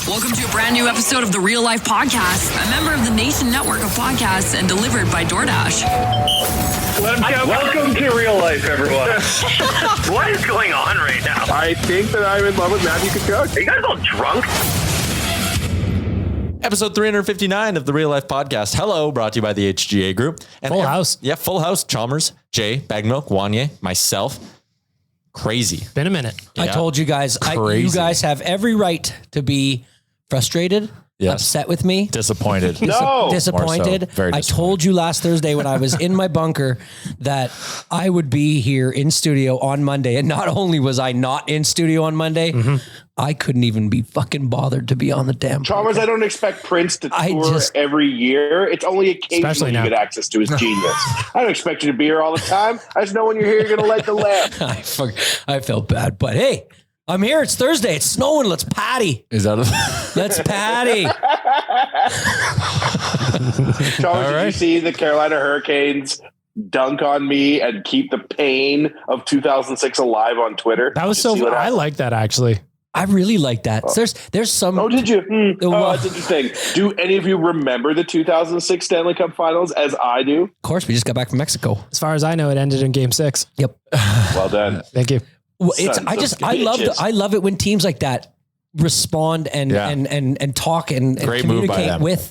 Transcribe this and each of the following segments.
Welcome to a brand new episode of the Real Life Podcast, a member of the Nation Network of Podcasts and delivered by DoorDash. Welcome to Real Life, everyone. What is going on right now? I think that I'm in love with Matthew Tkachuk. Are you guys all drunk? Episode 359 of the Real Life Podcast. Hello, brought to you by the HGA Group. And Full house. Yeah, full house. Chalmers, Jay, Bagmilk, Wanye, myself. Crazy. Been a minute. Yeah. I told you guys, you guys have every right to be frustrated, upset with me. Disappointed. Disappointed. Very I told you last Thursday when I was in my bunker that I would be here in studio on Monday. And not only was I not in studio on Monday, I couldn't even be fucking bothered to be on the damn Chalmers, bunker. I don't expect Prince to tour every year. It's only occasionally you get access to his genius. I don't expect you to be here all the time. I just know when you're here, you're going to light the lamp. I felt bad, but hey, I'm here. It's Thursday. It's snowing. Let's patty. Is that Let's patty. Chalmers, did you see the Carolina Hurricanes dunk on me and keep the pain of 2006 alive on Twitter? That was so. I like that actually. I really like that. There's some. Oh, did you? Oh, that's interesting. Do any of you remember the 2006 Stanley Cup Finals as I do? Of course, we just got back from Mexico. As far as I know, it ended in Game 6. Yep. Well done. Thank you. Well, I love it when teams like that respond and talk and communicate with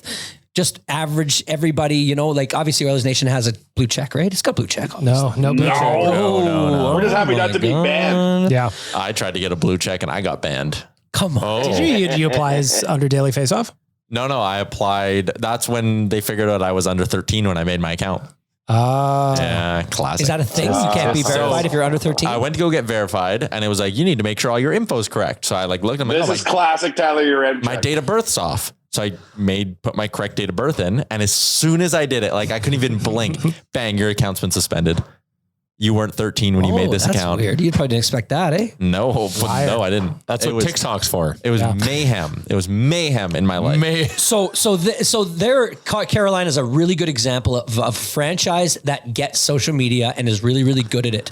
just average everybody. You know, like obviously Oilers Nation has a blue check, right? It's got blue check. Obviously. No blue check. No. We're just happy not to be banned. Yeah. I tried to get a blue check and I got banned. Come on. Did you apply as under daily face-off? No, I applied. That's when they figured out I was under 13 when I made my account. Yeah, classic. Is that a thing? You can't be verified if you're under 13? I went to go get verified and it was like, you need to make sure all your info is correct. So I looked at This is classic Tyler Urem. my date of birth's off. So I put my correct date of birth in. And as soon as I did it, like I couldn't even blink, bang, your account's been suspended. You weren't 13 when you made this account. Weird. You probably didn't expect that, eh? No, I didn't. That's what TikTok's for. It was mayhem. It was mayhem in my life. So Carolina's a really good example of a franchise that gets social media and is really, really good at it.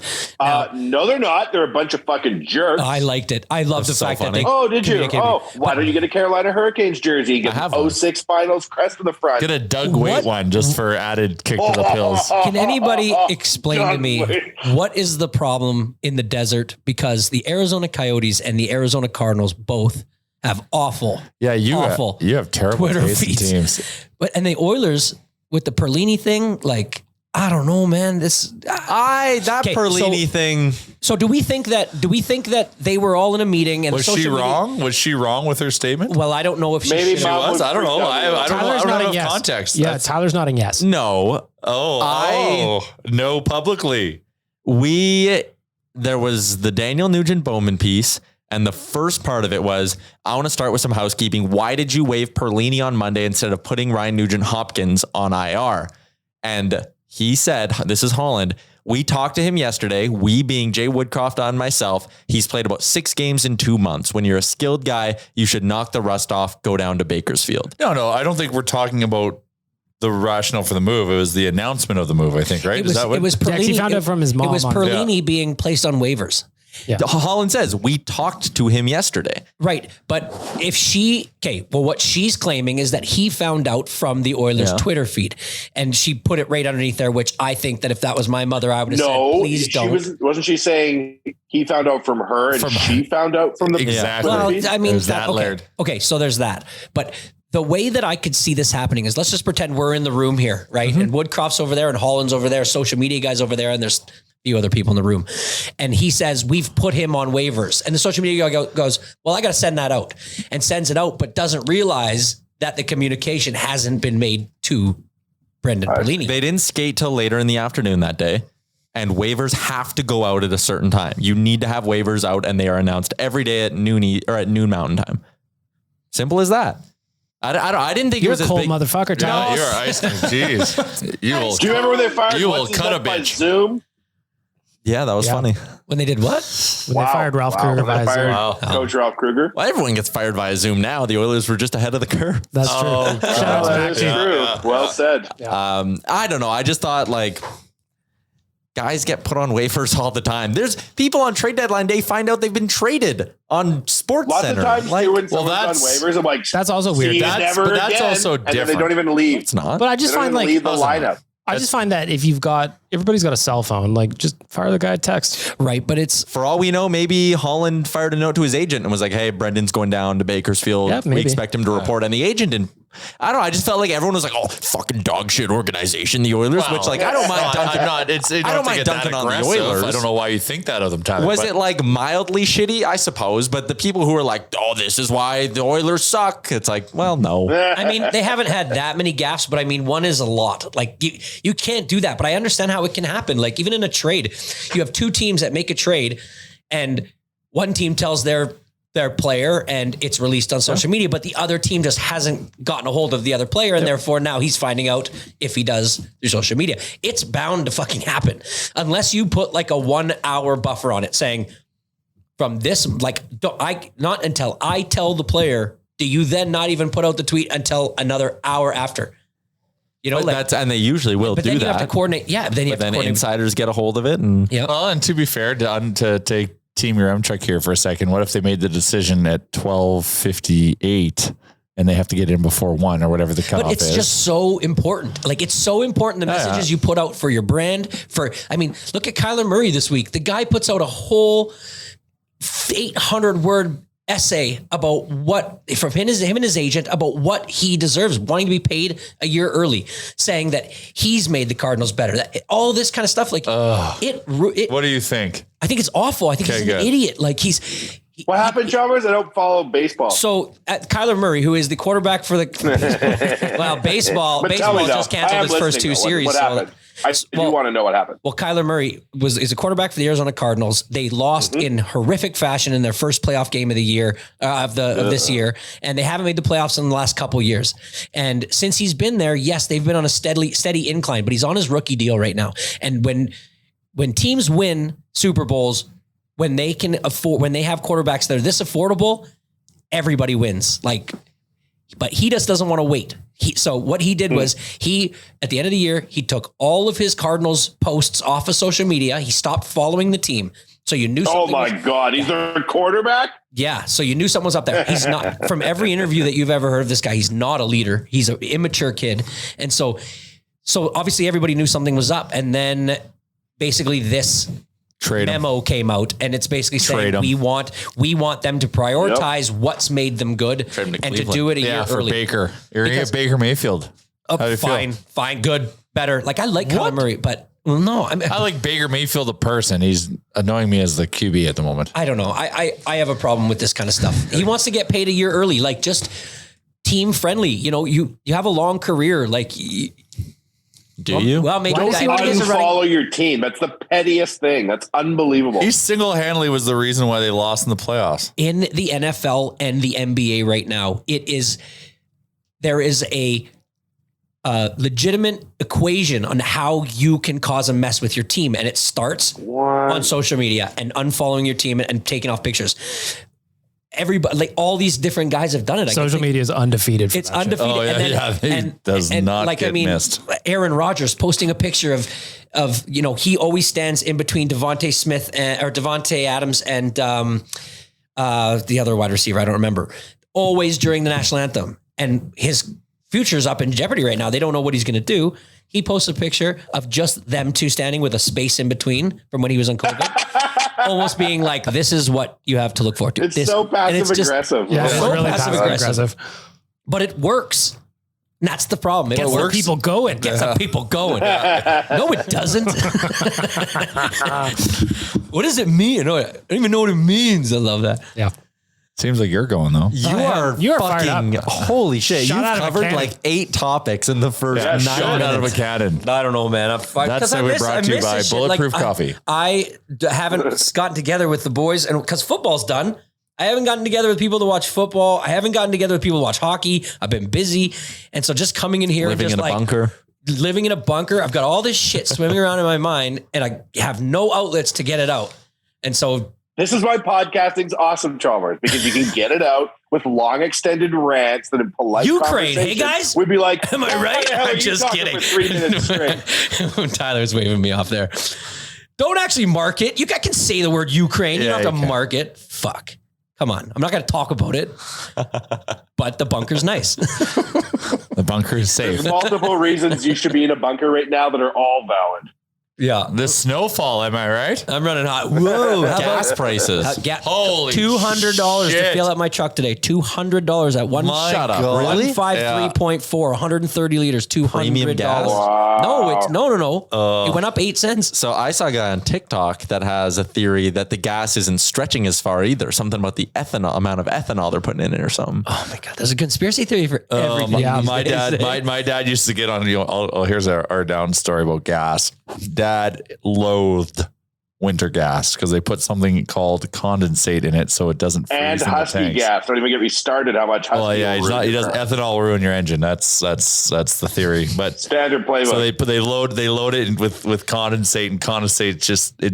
No, they're not. They're a bunch of fucking jerks. I liked it. I love the fact that they. Oh, did you? Oh, why don't you get a Carolina Hurricanes jersey? Get the 06 Finals crest on the front. Get a Doug Waite one just for added kick to the pills. Can anybody explain to me what is the problem in the desert? Because the Arizona Coyotes and the Arizona Cardinals both have awful you have terrible Twitter taste in feeds. teams. And the Oilers with the Perlini thing, like, I don't know, man. Perlini thing. So do we think that they were all in a meeting and Was she wrong? Was she wrong with her statement? Well, I don't know if Maybe she was. I don't know. I don't have yes. context. Yeah, Tyler's nodding yes. No. No, publicly. There was the Daniel Nugent-Bowman piece. And the first part of it was, I want to start with some housekeeping. Why did you waive Perlini on Monday instead of putting Ryan Nugent-Hopkins on IR? And he said, this is Holland. We talked to him yesterday, we being Jay Woodcroft and myself. He's played about 6 games in 2 months. When you're a skilled guy, you should knock the rust off, go down to Bakersfield. No, I don't think we're talking about the rationale for the move. It was the announcement of the move, I think, right? It was Perlini. He found out from his mom. It was Perlini being placed on waivers. Yeah. Holland says, we talked to him yesterday. Right. But what she's claiming is that he found out from the Oilers Twitter feed, and she put it right underneath there, which I think that if that was my mother, I would have said, please don't. Wasn't she saying he found out from her and she found out from the Exactly. Well, I mean, layered. Okay, so there's that. But the way that I could see this happening is, let's just pretend we're in the room here, right? And Woodcroft's over there and Holland's over there, social media guys over there, and there's few other people in the room. And he says, we've put him on waivers. And the social media guy goes, well, I got to send that out, and sends it out, but doesn't realize that the communication hasn't been made to Brendan Perlini. They didn't skate till later in the afternoon that day, and waivers have to go out at a certain time. You need to have waivers out, and they are announced every day at noon Mountain Time. Simple as that. I didn't think you're it was a cold big motherfucker, Tyler. No, you're ice cream. Jeez. Do you remember when they fired? You will cut a bitch. Zoom. Yeah, that was funny. When they did what? When they fired Ralph Kruger via Zoom. Coach Ralph Kruger. Well, everyone gets fired via Zoom now. The Oilers were just ahead of the curve. That's true. That is true. Well said. I don't know. I just thought, like, guys get put on waivers all the time. There's people on trade deadline day find out they've been traded on Sports Lots Center. of times Like, when someone's on waivers, I'm like, that's also weird. That's also different. And then they don't even leave. It's not. But I just find like leave the lineup. I just find that if everybody's got a cell phone, like just fire the guy a text. Right. But it's, For all we know, maybe Holland fired a note to his agent and was like, hey, Brendan's going down to Bakersfield. Yeah, we maybe. expect him to report. And the agent didn't. I don't know. I just felt like everyone was like, oh, fucking dog shit organization, the Oilers, which like, I don't mind dunking. I'm not. I don't mind dunking on the Oilers. I don't know why you think that of them, Tyler. Was it like mildly shitty? I suppose. But the people who are like, oh, this is why the Oilers suck. It's like, well, no. I mean, they haven't had that many gaffes, but I mean, one is a lot. Like you can't do that, but I understand how it can happen. Like even in a trade, you have two teams that make a trade and one team tells their player and it's released on social media, but the other team just hasn't gotten a hold of the other player. And therefore now he's finding out if he does through social media. It's bound to fucking happen unless you put like a 1 hour buffer on it saying from this, like not until I tell the player, do you then not even put out the tweet until another hour after? You know, But and they usually will but do then you that. have to coordinate. Yeah. But then you have to coordinate. Insiders get a hold of it. And Yeah. Well, and to be fair, to take Team Yaremchuk here for a second, what if they made the decision at 12:58 and they have to get in before 1 or whatever the cutoff is? But it's just so important. Like it's so important. The messages you put out for your brand look at Kyler Murray this week. The guy puts out a whole 800 word essay about what from him and his agent about what he deserves, wanting to be paid a year early, saying that he's made the Cardinals better. That all this kind of stuff, like it. What do you think? I think it's awful. I think he's an idiot. Like what happened, Chalmers? I don't follow baseball. So Kyler Murray, who is the quarterback for the baseball just canceled his first two series. What happened? I do want to know what happened. Well, Kyler Murray is a quarterback for the Arizona Cardinals. They lost in horrific fashion in their first playoff game of the year of this year, and they haven't made the playoffs in the last couple of years. And since he's been there, yes, they've been on a steady incline, but he's on his rookie deal right now. And when teams win Super Bowls, when they can afford, when they have quarterbacks that are this affordable, everybody wins. But he just doesn't want to wait. So what he did was at the end of the year, he took all of his Cardinals posts off of social media. He stopped following the team. So you knew. Oh my God, he's their quarterback. Yeah. So you knew something was up there. He's not, from every interview that you've ever heard of this guy, he's not a leader. He's an immature kid. And so obviously everybody knew something was up. And then basically this memo came out, and it's basically saying we want them to prioritize what's made them good and to do it a year early. Baker. You're going to get Baker Mayfield. Fine, good, better. Like I like Kyler Murray, but no, I like Baker Mayfield, the person. He's annoying me as the QB at the moment. I don't know. I have a problem with this kind of stuff. He wants to get paid a year early, like just team friendly. You know, you have a long career, like. Do you? Well, maybe follow your team. That's the pettiest thing. That's unbelievable. He single-handedly was the reason why they lost in the playoffs. In the NFL and the NBA right now, there is a legitimate equation on how you can cause a mess with your team, and it starts on social media and unfollowing your team and taking off pictures. Everybody, like all these different guys have done it. Social media is undefeated. It's undefeated. Oh, yeah, and does not get missed. Aaron Rodgers posting a picture of he always stands in between Devontae Adams and the other wide receiver. I don't remember. Always during the national anthem, and his future's up in jeopardy right now. They don't know what he's going to do. He posts a picture of just them two standing with a space in between from when he was on COVID. Almost being like, this is what you have to look forward to. It's so passive aggressive. Yeah, it's really passive aggressive. But it works. And that's the problem. It gets the people going. Gets the people going. No, it doesn't. What does it mean? I don't even know what it means. I love that. Yeah. Seems like you're going though. You are fucking holy shit. You've covered like 8 topics in the first 9 minutes. Out of a cannon. I don't know, man. That's brought to you by Bulletproof Coffee. I haven't gotten together with the boys, and because football's done, I haven't gotten together with people to watch football. I haven't gotten together with people to watch hockey. I've been busy, and so just coming in here, living in a bunker. I've got all this shit swimming around in my mind, and I have no outlets to get it out, and so. This is why podcasting's awesome, Chalmers, because you can get it out with long, extended rants that in polite Ukraine, hey guys, we'd be like, am I right? I'm just kidding. For 3 minutes straight. Tyler's waving me off there. Don't actually mark it. You guys can say the word Ukraine. You don't have to mark it. Fuck. Come on. I'm not going to talk about it. But the bunker's nice. The bunker is safe. There's multiple reasons you should be in a bunker right now that are all valid. Yeah. The snowfall, am I right? I'm running hot. Whoa. Gas prices. Holy $200 to shit. fill up my truck today. $200 at one. Shut up. God. Really? 153.4, 130 liters, $200. Premium gas? Wow. No, it's no. It went up 8 cents. So I saw a guy on TikTok that has a theory that the gas isn't stretching as far either. Something about the amount of ethanol they're putting in it or something. Oh my God. There's a conspiracy theory for everything. My dad used to get on, here's our down story about gas. Dad loathed winter gas because they put something called condensate in it so it doesn't freeze And in the husky tanks. gas. Don't even get me started how much husky. Well, yeah, will he ruin does your car. ethanol will ruin your engine. That's the theory. But Standard playbook. so they load it with condensate, and condensate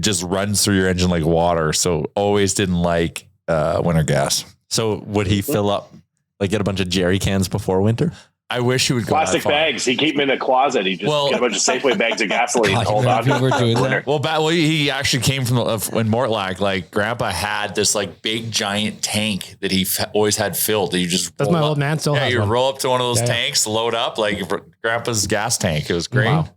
just runs through your engine like water. So always didn't like winter gas. So would he fill up, like get a bunch of jerry cans before winter? I wish he would go Plastic that far. bags. He keep them in a closet. He just get a bunch of Safeway bags of gasoline. God, Hold on. people were doing that. Well, he actually came from when Mortlack, like Grandpa had this like big giant tank that he always had filled. That you just That's roll my up. old man still has you one. roll up to one of those Yeah, yeah. tanks, load up like Grandpa's gas tank. It was great. Wow.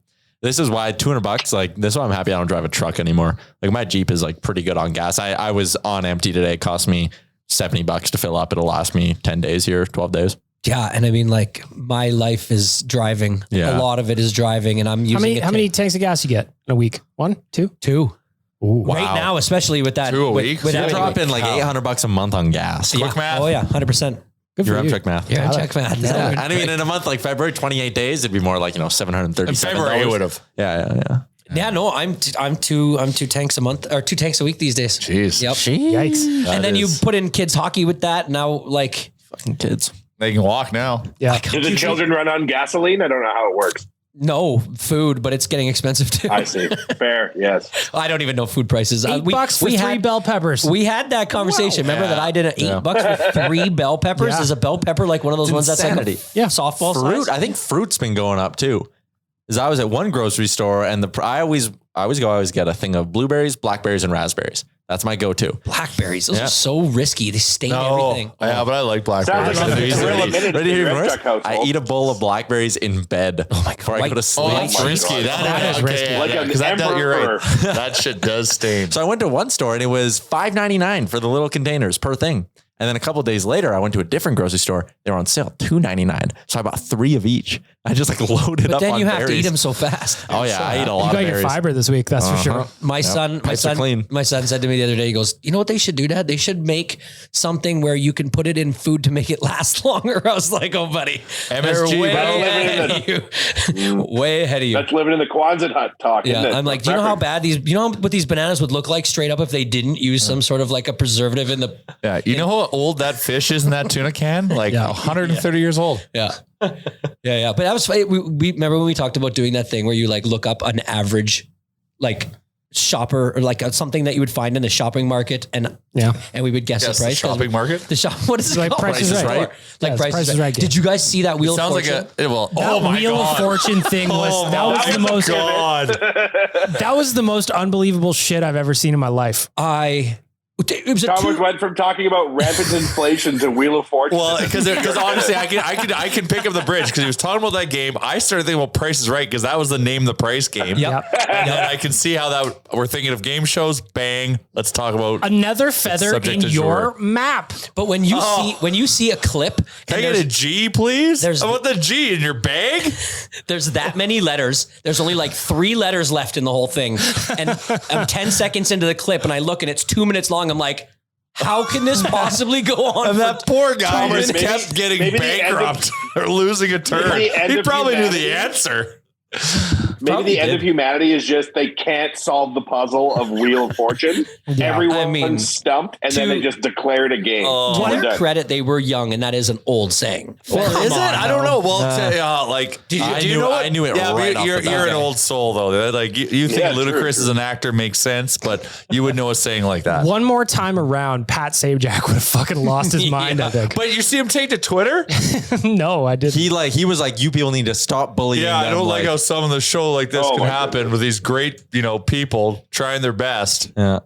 This is why $200, like this is why I'm happy I don't drive a truck anymore. Like my Jeep is like pretty good on gas. I was on empty today. It cost me $70 to fill up. It'll last me 10 days here, 12 days. Yeah. And I mean, like my life is driving. Yeah. A lot of it is driving and I'm using How many tanks of gas you get in a week? 1, 2? 2. Ooh. Right now, especially with that. 2 a week? With You're everything. dropping like $800 a month on gas. Quick math. Oh yeah. 100%. Good You're for up you. check math. Yeah. Check that. Yeah. I mean, in a month like February, 28 days, it'd be more like, $737. In February, it would have. Yeah. Yeah, no, I'm 2 tanks a month or 2 tanks a week these days. Jeez. Yep. Yikes. And then you put in kids hockey with that. Now, like, Fucking kids. They can walk now. Yeah. Do the children run on gasoline? I don't know how it works. no food, but it's getting expensive too. I see. Fair. Yes. I don't even know food prices. $8 for 3 bell peppers. We had that conversation. Remember that I did $8 for 3 bell peppers? Yeah. Is a bell pepper like one of those ones that's like insanity. a softball Fruit. size? I think fruit's been going up too. Because I was at one grocery store and I always get a thing of blueberries, blackberries, and raspberries. That's my go-to. Blackberries. Those Yeah. are so risky. They stain everything. Yeah, but I like blackberries. Sounds like They're a easy to real eat. minute Ready to hear in the yours? Red Truck I household. eat a bowl of blackberries in bed before I go to sleep. Oh, that's my risky. God. That is risky. Like an Because you're right. emperor. That shit does stain. So I went to one store and it was $5.99 for the little containers per thing. And then a couple of days later, I went to a different grocery store. They were on sale, $2.99. So I bought 3 of each. I just loaded But up then on you have to eat berries. them so fast. Oh yeah, I eat a You lot got of your berries. fiber this week, that's for sure. My son Pipes are clean. said to me the other day, he goes, you know what they should do, Dad? They should make something where you can put it in food to make it last longer. I was like, oh, buddy. MSG, they're way bro. ahead of you. Way ahead of you. That's living in the Quonset hut talk. Yeah, isn't it? I'm like, do you know how bad what these bananas would look like straight up if they didn't use some sort of like a preservative in the, Yeah, you know how old that fish is in that tuna can? Like 130 years old. yeah. Yeah. But that was, we remember when we talked about doing that thing where you like look up an average, like shopper or like something that you would find in the shopping market and we would guess the price. Shopping market. The shop, what is it Like called? Price is Right. Like Yeah, it's Price is Right. game. Did you guys see that Wheel of Sounds like Fortune? That Wheel of Fortune thing was the most that was the most unbelievable shit I've ever seen in my life. It was a Thomas went from talking about rampant inflation to Wheel of Fortune. Well, because honestly, I can pick up the bridge because he was talking about that game. I started thinking about Price is Right because that was the name the price game. Yep. And then I can see how that we're thinking of game shows. Bang. Let's talk about Another feather subject in du your jour. map. But when you see a clip, Can I and get a G, please? there's- How about the G in your bag? there's that many letters. There's only like 3 letters left in the whole thing. And I'm 10 seconds into the clip and I look and it's 2 minutes long. I'm like, how can this possibly go on? And that poor guy Thomas, just maybe- kept getting maybe the end of- bankrupt or losing a turn. Maybe the end He of probably knew the humanity. answer. Maybe the end of humanity is just they can't solve the puzzle of Wheel of Fortune. Everyone's stumped, and then they just declared a game. To We're their done. credit, they were young, and that is an old saying. Well, is it? I don't know. Well, I knew it Yeah, right but off you're the bat. an old soul, though. Like you think Yeah, Ludacris true. as an actor makes sense, but you would know a saying like that. One more time around, Pat Sajak would have fucking lost his mind, I think. But you see him take to Twitter? No, I didn't. He was like, you people need to stop bullying Yeah, I them. don't like how some of the show like this can happen with these great, people trying their best. Yeah.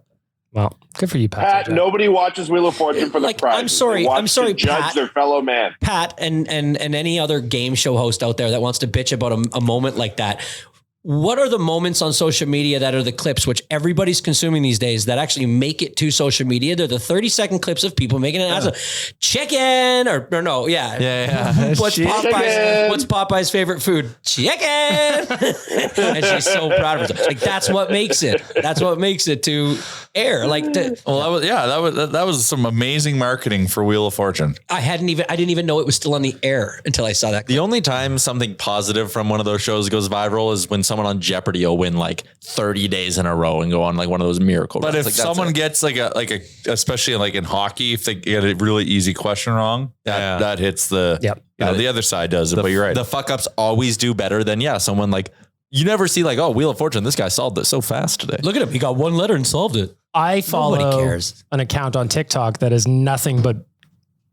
Well, good for you, Pat. Nobody watches Wheel of Fortune for the prize. I'm sorry, to judge Pat, their fellow man. Pat, and any other game show host out there that wants to bitch about a moment like that. What are the moments on social media that are the clips which everybody's consuming these days that actually make it to social media? They're the 30-second clips of people making it as a chicken or no, yeah. What's Popeye's favorite food? Chicken. And she's so proud of herself. Like that's what makes it. That's what makes it to air. That was some amazing marketing for Wheel of Fortune. I didn't even know it was still on the air until I saw that clip. The only time something positive from one of those shows goes viral is when someone on Jeopardy will win like 30 days in a row and go on like one of those miracle runs. But if like, someone gets especially like in hockey, if they get a really easy question wrong, that hits the the other side does it. But you're right. The fuck ups always do better than someone like you never see like, oh, Wheel of Fortune, this guy solved this so fast today. Look at him. He got one letter and solved it. I follow an account on TikTok that is nothing but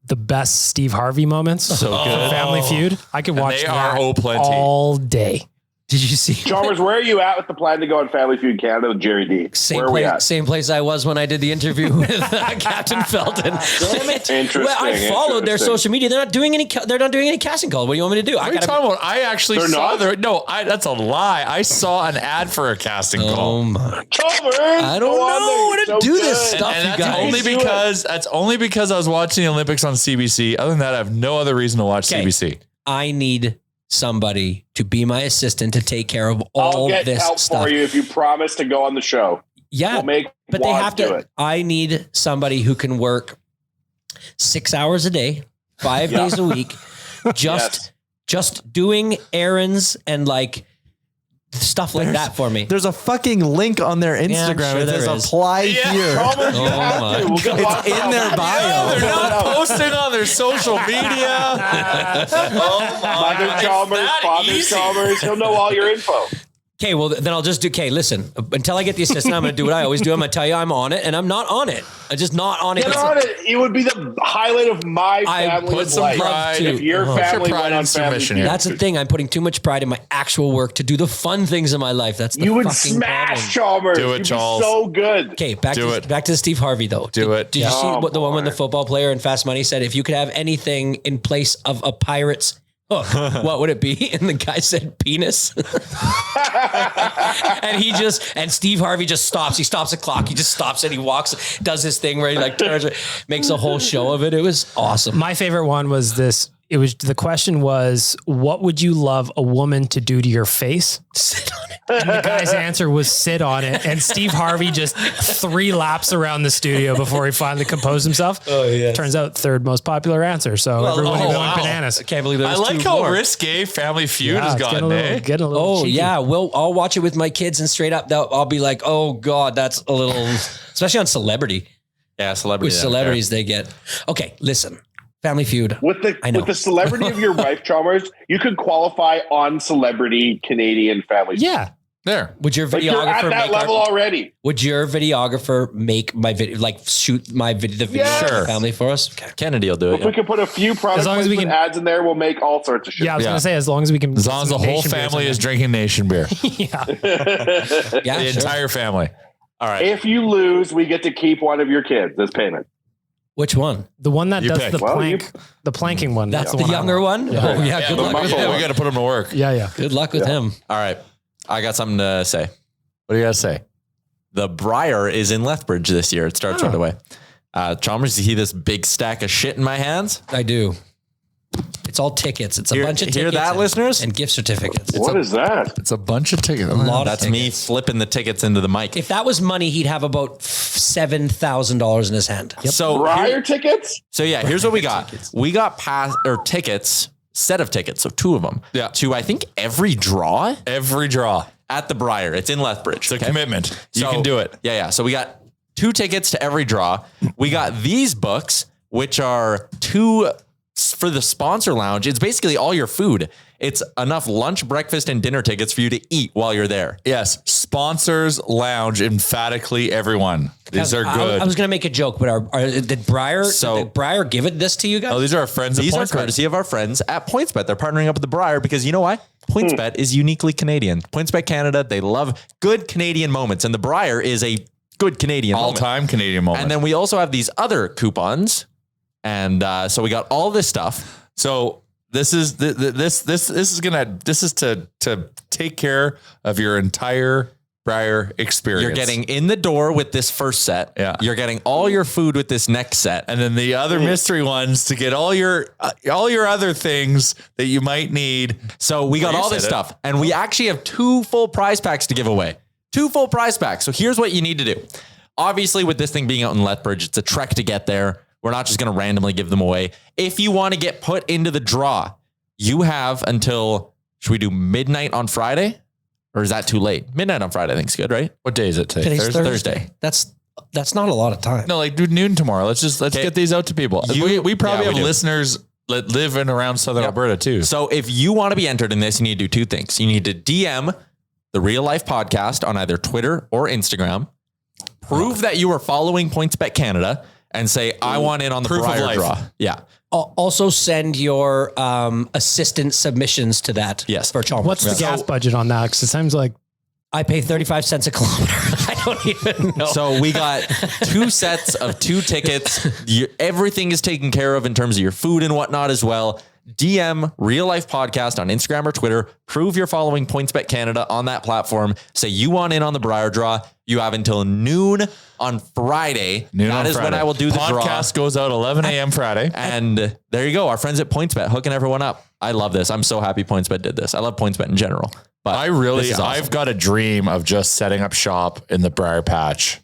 the best Steve Harvey moments. So good. Family Feud. I could watch that all day. Did you see? Chalmers, where are you at with the plan to go on Family Feud Canada with Jerry D? Same place I was when I did the interview with Captain Felton. Damn it! Interesting. Well, I followed their social media. They're not doing any casting calls. What do you want me to do? What are you talking about? I actually saw that's a lie. I saw an ad for a casting call. Oh my! Chalmers, I don't know how to do this stuff. And you guys. that's only because I was watching the Olympics on CBC. Other than that, I have no other reason to watch CBC. I need somebody to be my assistant to take care of all I'll get this help stuff for you if you promise to go on the show. Yeah, but they have to. I need somebody who can work 6 hours a day, 5 days a week, just doing errands and like stuff like that for me. There's a fucking link on their Instagram. It says apply here. It's in their bio. They're not posting on their social media. Mother Chalmers, Father Chalmers, he'll know all your info. Okay, well, then I'll just do, listen, until I get the assistant, I'm going to do what I always do. I'm going to tell you I'm on it, and I'm not on it. I'm just not on it. Get on it. It would be the highlight of my family's life. If your family went on Family Feud. That's the thing. I'm putting too much pride in my actual work to do the fun things in my life. That's the you would fucking smash, problem. Chalmers. Do it, Charles. So good. Okay, back to the Steve Harvey, though. Do it. Did you see what the one when the football player in Fast Money said, if you could have anything in place of a pirate's hook, what would it be? And the guy said penis. And Steve Harvey just stops. He stops the clock. He just stops and he walks, does his thing where he like turns, makes a whole show of it. It was awesome. My favorite one was this. The question was, what would you love a woman to do to your face? Sit on it. And the guy's answer was sit on it. And Steve Harvey just 3 laps around the studio before he finally composed himself. Oh, yeah. Turns out third most popular answer. So everyone went bananas. I can't believe there was I like two how more. risque Family Feud has gotten. Getting a little cheeky. Yeah. I'll watch it with my kids and straight up, I'll be like, oh God, that's a little, especially on Celebrity. Yeah, Celebrity. With celebrities they get. Okay, listen. Family Feud. With the celebrity of your wife, Chalmers, you could qualify on Celebrity Canadian Family Feud. Yeah. There. Would your videographer you're at that level already? Would your videographer make my video, like shoot my video, the video of the family for us? Okay. Kennedy will do it. If we can put a few product placement ads in there, we'll make all sorts of shit. Yeah, I was going to say, as long as we can. As long as the whole family is drinking Nation beer. Yeah. The entire family. All right. If you lose, we get to keep one of your kids as payment. Which one? The one that does pick. the planking one. That's the younger one? Yeah. Oh, yeah. Good luck with him. We got to put him to work. Yeah. Good luck with him. All right. I got something to say. What do you got to say? The Brier is in Lethbridge this year. It starts right away. Chalmers, you see this big stack of shit in my hands? I do. It's all tickets. It's a bunch of tickets. Hear that, listeners? And gift certificates. What is that? It's a bunch of tickets. That's me flipping the tickets into the mic. If that was money, he'd have about $7,000 in his hand. Yep. So Brier tickets? So yeah, here's what we got. We got tickets, set of tickets, so 2 of them. Yeah. To I think every draw At the Brier. It's in Lethbridge. It's a commitment. You can do it. Yeah. So we got 2 tickets to every draw. We got these books, which are 2 for the sponsor lounge, it's basically all your food. It's enough lunch, breakfast, and dinner tickets for you to eat while you're there. Yes. Sponsors lounge, emphatically everyone. These are good. I was going to make a joke, but did Brier give this to you guys? Oh, these are our friends. These are courtesy of our friends at PointsBet. They're partnering up with the Brier because you know why? PointsBet is uniquely Canadian. PointsBet Canada, they love good Canadian moments, and the Brier is a good Canadian all-time Canadian moment. And then we also have these other coupons, and so we got all this stuff. So this is to take care of your entire Brier experience. You're getting in the door with this first set. Yeah. You're getting all your food with this next set. And then the other mystery ones to get all your other things that you might need. So we got all this stuff, and we actually have 2 full prize packs to give away. 2 full prize packs. So here's what you need to do. Obviously, with this thing being out in Lethbridge, it's a trek to get there. We're not just going to randomly give them away. If you want to get put into the draw, you have until, should we do midnight on Friday? Or is that too late? Midnight on Friday, I think is good, right? What day is it today? Thursday. That's not a lot of time. No, like do noon tomorrow. Let's get these out to people. We probably have listeners that live in around Southern Alberta too. So if you want to be entered in this, you need to do 2 things. You need to DM the Real Life Podcast on either Twitter or Instagram. Prove that you are following PointsBet Canada and say, I want in on the Brier draw. Yeah. Also send your assistant submissions to that. Yes. For Chalmers. What's the gas budget on that? Because it seems like I pay 35 cents a kilometer. I don't even know. So we got 2 sets of 2 tickets. Everything is taken care of in terms of your food and whatnot as well. DM Real Life Podcast on Instagram or Twitter. Prove you're following PointsBet Canada on that platform. Say you want in on the Brier draw. You have until noon on Friday. That is when I will do the draw. Podcast goes out 11 a.m. Friday. And there you go. Our friends at PointsBet hooking everyone up. I love this. I'm so happy PointsBet did this. I love PointsBet in general. But awesome. I've got a dream of just setting up shop in the Brier Patch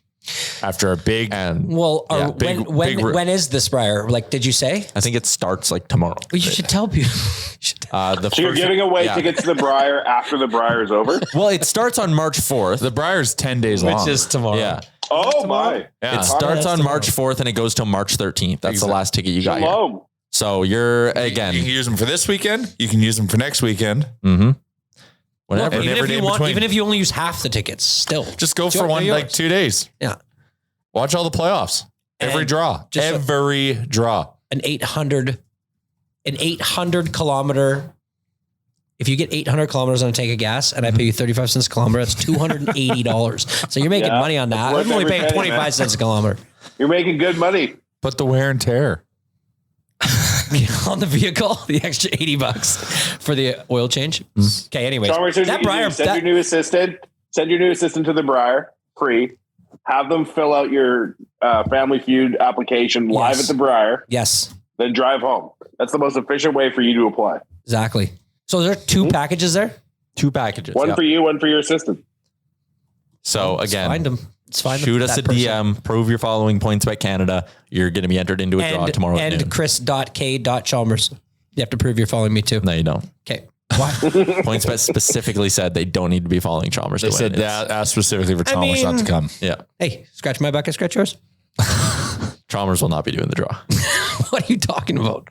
after a big when is this Brier? Like, did you say? I think it starts like tomorrow. Well, you should tell people. So you're giving away tickets to the Brier after the Brier is over? Well, it starts on March 4th. The Brier's 10 days long. Which is tomorrow. Yeah. Oh my. Yeah. It starts on March 4th and it goes till March 13th. That's the last ticket you got here. So you're, again. You can use them for this weekend. You can use them for next weekend. Mm-hmm. Whatever. Even if you only use half the tickets, still. Just go for 2 days. Yeah. Watch all the playoffs. Every draw. Every draw. An 800 kilometer. If you get 800 kilometers on a tank of gas and I pay you 35 cents a kilometer, that's $280. So you're making money on that. I'm only paying 25 cents a kilometer. You're making good money. But the wear and tear. On the vehicle, the extra $80 for the oil change. Okay, anyways. That Brier, send your new assistant to the Brier, free. Have them fill out your Family Feud application live at the Brier. Yes. Then drive home. That's the most efficient way for you to apply. Exactly. So there are 2 packages there? 2 packages. One for you, one for your assistant. So again, find them. Shoot us a DM. Prove you're following PointsBet Canada. You're going to be entered into a draw tomorrow at noon. And Chris.K.Chalmers. You have to prove you're following me too. No, you don't. Okay. Why? PointsBet specifically said they don't need to be following Chalmers. They said that asked specifically for Chalmers not to come. Yeah. Hey, scratch my back, I scratch yours. Chalmers will not be doing the draw. What are you talking about?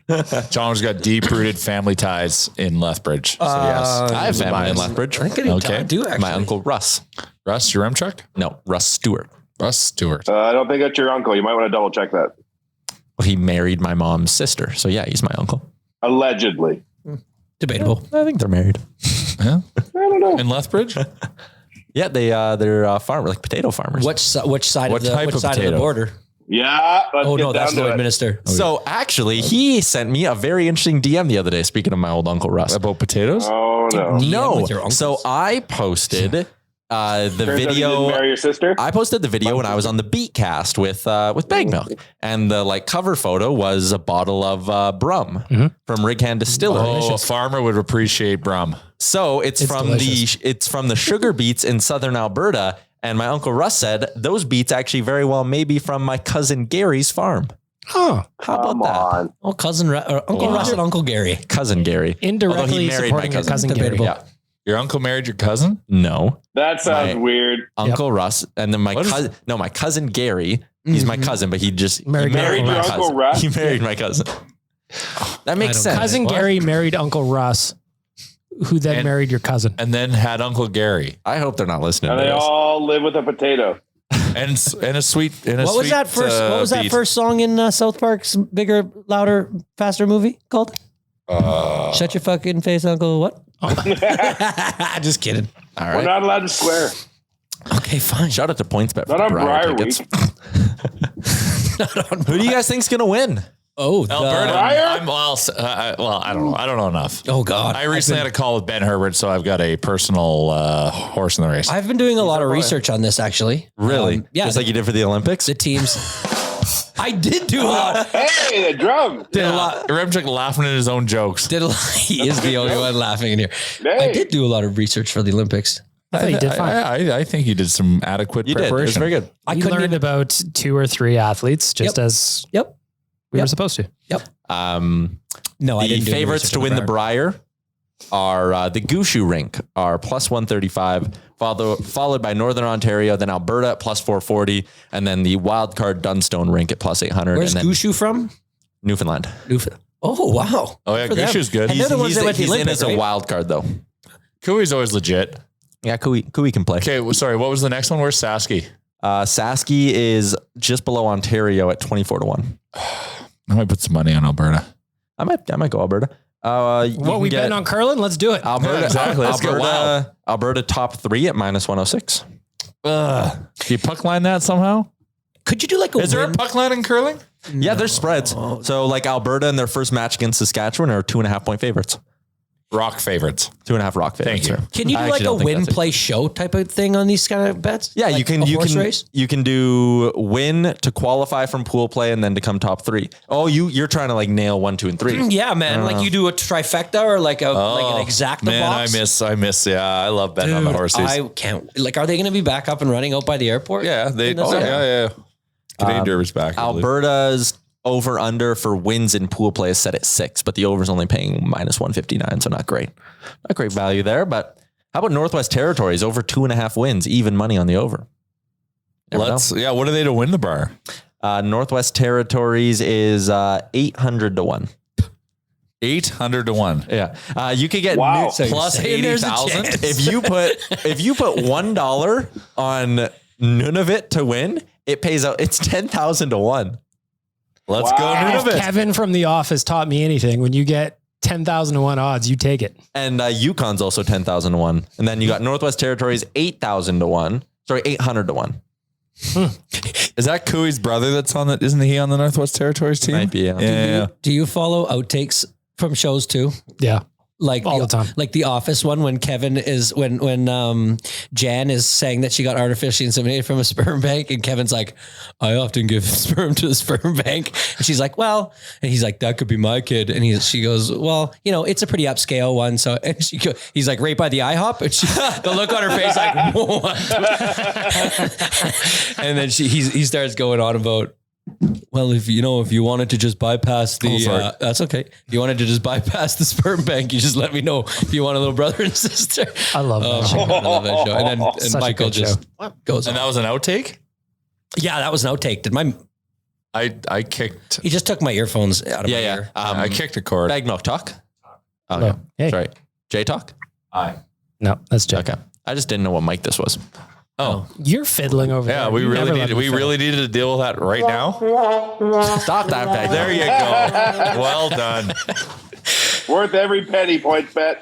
Chalmers got deep-rooted family ties in Lethbridge. So yes, I have family in Lethbridge. Okay. Do actually. My uncle Russ. Russ, your truck? No, Russ Stewart. Russ Stewart. I don't think that's your uncle. You might want to double check that. Well, he married my mom's sister. So yeah, he's my uncle. Allegedly. Debatable. I think they're married. Yeah. I don't know. In Lethbridge? Yeah, they're farmer, like potato farmers. Which side of the border? Yeah. That's Lloyd Minister. So actually, he sent me a very interesting DM the other day. Speaking of my old uncle Russ. About potatoes? Oh no. No. So I posted the video. Marry your sister? I posted the video when I was on the Beatcast with Bag Milk, and the cover photo was a bottle of Brum from Rig Hand Distillery. Oh, a farmer would appreciate Brum. So it's from the sugar beets in southern Alberta. And my uncle Russ said those beets actually very well may be from my cousin Gary's farm. Oh, how about that? Oh, Uncle Russ and Uncle Gary. Cousin Gary. Indirectly supporting your cousin Gary. Yeah. Your uncle married your cousin? No. That sounds weird. Uncle Russ. And then my cousin Gary. He's my cousin, but he married your Uncle Russ. He married my cousin. That makes sense. Cousin Gary married Uncle Russ, who then married your cousin. And then had Uncle Gary. I hope they're not listening. And they all live with a potato. And a sweet. What was that first? What was that first song in South Park's Bigger, Louder, Faster movie called? Shut your fucking face, Uncle. What? Just kidding. All We're right. not allowed to swear. Okay, fine. Shout out to PointsBet for Not the on Brier tickets. week. Who do you guys think's gonna win? Oh, Alberta. Brier? Well, I don't know. I don't know enough. Oh God. I recently had a call with Ben Herbert, so I've got a personal horse in the race. I've been doing a lot of research on this actually. Really? Yeah. Just like you did for the Olympics? The teams. I did do a lot. Hey, the drum. Did a lot. Remchick laughing at his own jokes. Did a lot. He is the only one laughing in here. Hey. I did do a lot of research for the Olympics. I thought you did fine. I think you did some adequate You did. It was preparation. very good. I We couldn't learned even. about 2 or 3 athletes just Yep. as Yep. we were Yep. supposed to. Yep. No, I The didn't. do any favorites research to on win the Brier. Brier are the Gushu rink are plus 135, followed by Northern Ontario, then Alberta at plus 440, and then the wildcard Dunstone rink at plus 800. Where's and then Gushu from? Newfoundland. Oh wow. Oh yeah, For them. Gushu's good. And they're the ones that went to the he's in Olympics, as a right? wild card though. Cooey's always legit. Yeah, Kui can play. Okay, well, sorry. What was the next one? Where's Sasky? Saski is just below Ontario at 24-1. I might put some money on Alberta. I might go Alberta. What we bet on curling? Let's do it. Alberta, Yeah, exactly. Let's go wild. Alberta top 3 at minus 106. Do you puck line that somehow? Could you do like a Is there a win? puck line in curling? Yeah, there's spreads. So like Alberta in their first match against Saskatchewan are 2.5 point favorites. Rock favorites. 2.5 rock favorites. Thank you. Can you I do like actually a don't think win that's it. play show type of thing on these kind of bets? Yeah, Like you can a horse you can race? you can do win to qualify from pool play and then to come top 3. Oh, you're trying to like nail 1, 2, and 3. Yeah, man. Like you do a trifecta or like an exacta Man, box. I miss. Yeah, I love betting on the horses. I can't. Like, are they going to be back up and running out by the airport? yeah, they. In the Oh, summer? yeah. Canadian Derby's back. I believe. Alberta's over under for wins in pool play is set at 6, but the over's only paying minus 159, so not great. Not great value there, but how about Northwest Territories over 2.5 wins, even money on the over? Never know. Yeah, what are they to win the bar? Northwest Territories is 800 to 1. 800 to 1. Yeah. You could get Wow. Newt So you're plus saying there's a 80,000 chance. if you put $1 on Nunavut to win, it pays out. It's 10,000 to 1. Let's Wow. go If Nunavut. Kevin from The Office taught me anything, when you get 10,000 to 1 odds, you take it. And Yukon's also 10,000 to 1. And then you got Northwest Territories 8,000 to 1. Sorry, 800 to 1. Is that Cooey's brother that's on the? Isn't he on the Northwest Territories team? Might be, yeah. Yeah. Do you follow outtakes from shows too? Yeah. Like All the time. Like the Office one when Kevin is when Jan is saying that she got artificially inseminated from a sperm bank, and Kevin's like, I often give sperm to the sperm bank, and she's like, well, and he's like, that could be my kid, and she goes, well, it's a pretty upscale one, so and he's like, right by the IHOP, and she, the look on her face like, what? And then he starts going on about, well, if you wanted to just bypass the, that's okay. If you wanted to just bypass the sperm bank, you just let me know if you want a little brother and sister. I love that show. I love that show. And then Such a Michael good just goes And on. that was an outtake. Yeah, that was an outtake. I kicked. He just took my earphones out of my Yeah. ear. I kicked a cord. Bag milk talk. Oh, Hello. yeah. Hey. Sorry. J talk. No, that's Jay. Okay. I just didn't know what mic this was. Oh, You're fiddling over there. yeah. We You really never let needed. me We fiddle. really needed to deal with that right now. Stop that bag. There you go. Well done. Worth every penny, points bet.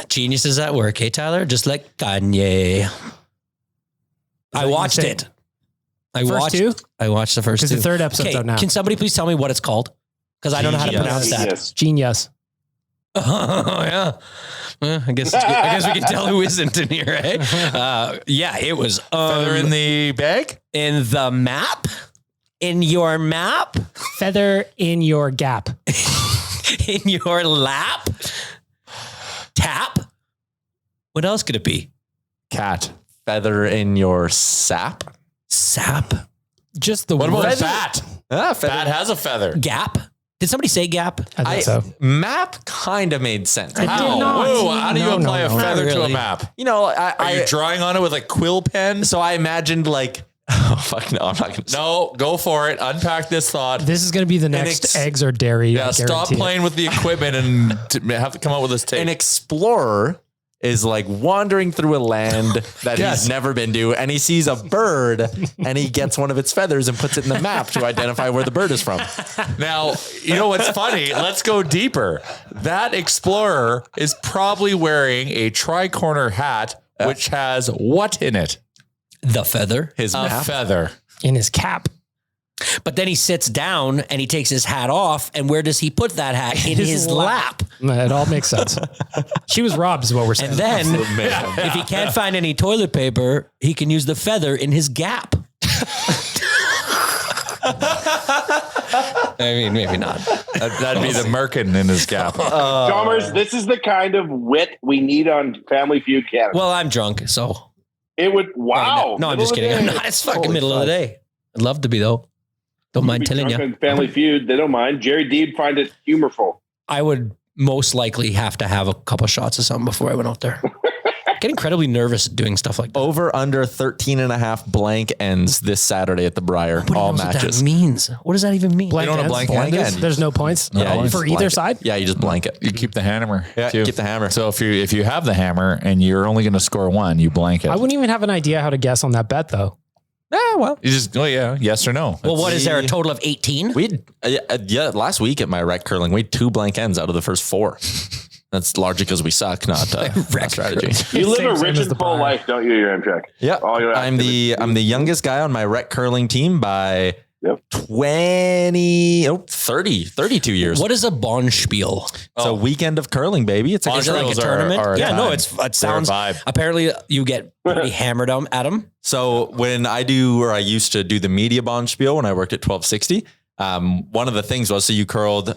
Geniuses at work, hey Tyler? Just like Kanye. I watched say? it. First two? I watched the first Because two. the third episode's Okay, out now. can somebody please tell me what it's called? Because I don't know how to Genius. pronounce that. Yes. Genius. Oh yeah. Well, I guess we can tell who isn't in here, eh? Yeah, it was Feather in the bag. in the map. In your map. Feather in your gap. In your lap. Tap. What else could it be? Cat. Feather in your sap. Sap. Just the What about word. bat? Ah, feather. Bat has a feather. Gap. Did somebody say gap? I think so. Map kind of made sense. I did not. Whoa, how do you No, apply no, a no. feather Not to a really. map? You know, Are you drawing on it with a quill pen? so I imagined like Oh, fuck no, I'm not going to. No, go for it. Unpack this thought. This is going to be the next eggs or dairy. Yeah, stop playing with the equipment and have to come up with this tape. An explorer is like wandering through a land that he's never been to, and he sees a bird and he gets one of its feathers and puts it in the map to identify where the bird is from. Now, you know what's funny? Let's go deeper. That explorer is probably wearing a tri-corner hat, which has what in it? The feather. His A map. feather. in his cap. But then he sits down and he takes his hat off. And where does he put that hat? In his lap. It all makes sense. She was robbed is what we're saying. And then if he can't find any toilet paper, he can use the feather in his gap. I mean, maybe not. That'd be the merkin in his gap. Chalmers, this is the kind of wit we need on Family Feud Canada. Well, I'm drunk, so. It would, wow. No, I'm just kidding. I'm not. It's fucking middle of the day. I'd love to be, though. Don't mind telling you. Family Feud, they don't mind. Jerry Deeb find it humorful. I would most likely have to have a couple shots of something before I went out there. Get incredibly nervous doing stuff like that. Over under 13 and a half blank ends this Saturday at the Brier. Nobody All knows what matches. that means. What does that even mean? Blank don't know ends? blank ends? There's no points Yeah, you for just either blank side. it. Yeah, you just blank it. You keep the hammer. Yeah, too. keep the hammer. So if you have the hammer and you're only going to score one, you blank it. I wouldn't even have an idea how to guess on that bet though. Well, You just yes or no. Well, what is there? A total of 18? we had, last week at my rec curling, we had 2 blank ends out of the first 4. That's largely because we suck, not strategy. You live a Same rich as the and full Brier. life, don't you, your Amtrak? Yeah, All your I'm the youngest guy on my rec curling team by 32 years. What is a Bonspiel? It's a weekend of curling, baby. It's a Is it like a Bonspiels are tournament? a Yeah, no, time. it sounds. They're a vibe. Apparently, you get pretty hammered at them. So when I used to do the media bond spiel when I worked at 1260, one of the things was, so you curled,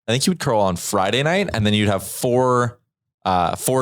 I think you would curl on Friday night and then you'd have 4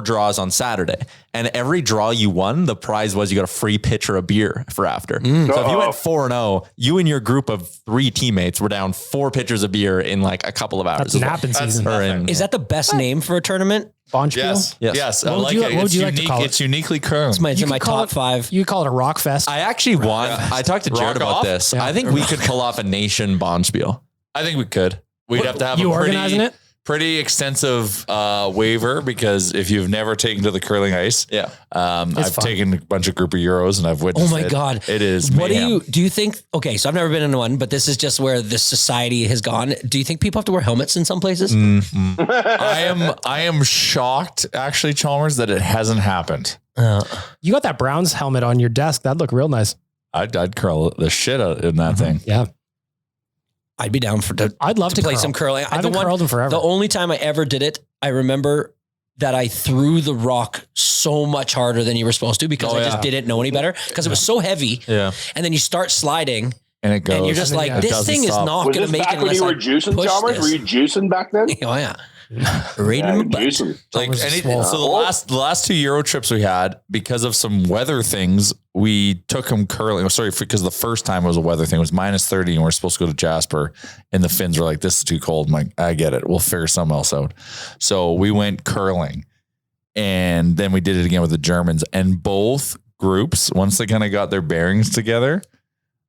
draws on Saturday. And every draw you won, the prize was you got a free pitcher of beer for after. So if you went 4-0, you and your group of 3 teammates were down 4 pitchers of beer in like a couple of hours. That's napping season. Is that the best name for a tournament? Bonspiel? Yes. Yes. Yes. What would you like to call it? It's uniquely curling. It's my could call top it- 5. You call it a rock fest. I actually want, I talked to Jared Rock about off? this. Yeah. I think we could pull off a nation bond spiel. I think we could. We'd have to have You a organizing it? pretty extensive waiver because if you've never taken to the curling ice, Yeah. I've fun. taken a bunch of group of Euros and I've witnessed Oh my it. God. It is. What mayhem. do you think? Okay, so I've never been in one, but this is just where the society has gone. Do you think people have to wear helmets in some places? I am shocked actually, Chalmers, that it hasn't happened. You got that Browns helmet on your desk. That'd look real nice. I'd curl the shit out in that thing. Yeah. I'd be down I'd love to play curl. some curling. I haven't curled in forever. The only time I ever did it, I remember that I threw the rock so much harder than you were supposed to because I just didn't know any better because it was so heavy. Yeah. And then you start sliding And it goes. and you're just like, it this doesn't thing is stop. not Was going this to make back it when unless you were I juicing, push Chalmers? this. Were you juicing back then? Oh yeah. Right Yeah, in the butt. juicing. Like was any, swole. so the last 2 Euro trips we had, because of some weather things, we took them curling. Oh, sorry, because the first time it was a weather thing. It was -30 and we're supposed to go to Jasper. And the Finns were like, this is too cold. I'm like, I get it. We'll figure something else out. So we went curling. And then we did it again with the Germans. And both groups, once they kind of got their bearings together,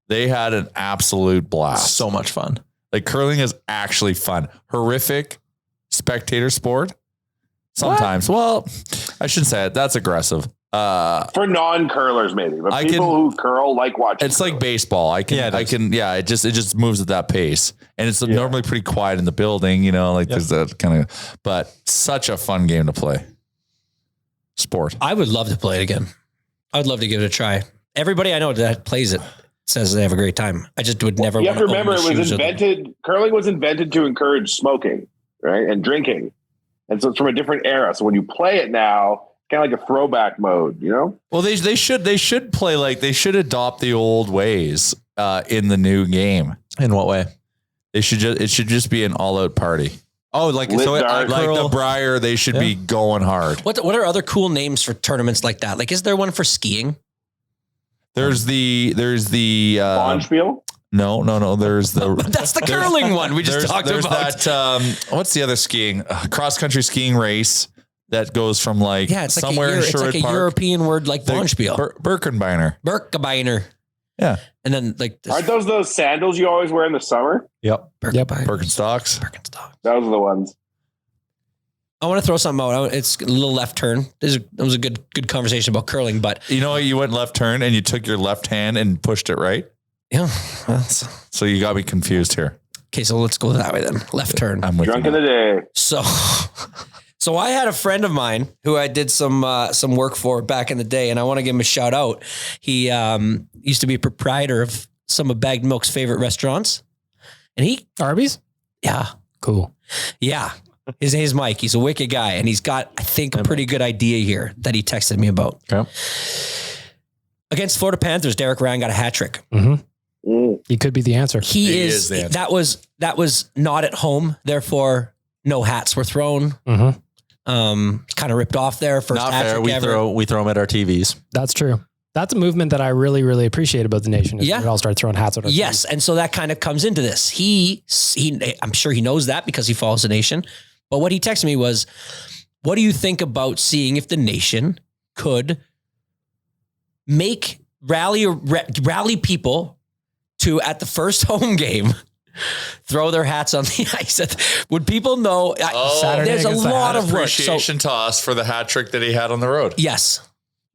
they had an absolute blast. So much fun. Like curling is actually fun. Horrific spectator sport. Sometimes. Well, I shouldn't say it. That's aggressive. For non-curlers, maybe. But I people who curl like watching. It's like baseball. It just moves at that pace. And it's normally pretty quiet in the building, there's that kind of, but such a fun game to play. Sport. I would love to play it again. I would love to give it a try. Everybody I know that plays it says they have a great time. I just would never. You have to wanna own remember, the it was shoes of them. invented. Curling was invented to encourage smoking, right, and drinking, and so it's from a different era. So when you play it now, kind of like a throwback mode, Well, they should play they should adopt the old ways in the new game. In what way? It should just be an all out party. Oh, like Lit so dart. Like the Brier, they should be going hard. What are other cool names for tournaments like that? Like, is there one for skiing? There's the Bonspiel. no. There's the That's the curling one we just talked there's about. that what's the other skiing cross country skiing race that goes from Yeah, it's like somewhere in it's Sherwood like a Park. European word like Bonspiel. Birkenbeiner. Birkebeiner. Yeah. And then like Aren't those sandals you always wear in the summer? Yep. Birkenstocks. Birkenstocks. Those are the ones. I want to throw something out. It's a little left turn. That was a good conversation about curling, but You know what? You went left turn and you took your left hand and pushed it right. yeah. So you got me confused here. Okay, so let's go that way then. Left turn. I'm with Drunk you. in the day. So I had a friend of mine who I did some work for back in the day, and I want to give him a shout out. He used to be a proprietor of some of Bagged Milk's favorite restaurants, and Arby's? yeah, Cool. yeah. His name's Mike. He's a wicked guy, and he's got, I think, a pretty good idea here that he texted me about. Okay. Against Florida Panthers, Derek Ryan got a hat trick. He could be the answer. He is the answer. That was not at home, therefore no hats were thrown. Mm-hmm. Kind of ripped off there. First Not hat fair. trick We ever. we throw them at our TVs. That's true. That's a movement that I really, really appreciate about the nation. Is Yeah. we all start throwing hats at our Yes, and so that kind of comes into this. He I'm sure he knows that because he follows the nation. But what he texted me was, what do you think about seeing if the nation could make rally people to, at the first home game, throw their hats on the ice? Would people know? Saturday There's a against the lot Habs. of work. So, Appreciation to us for the hat trick that he had on the road. yes.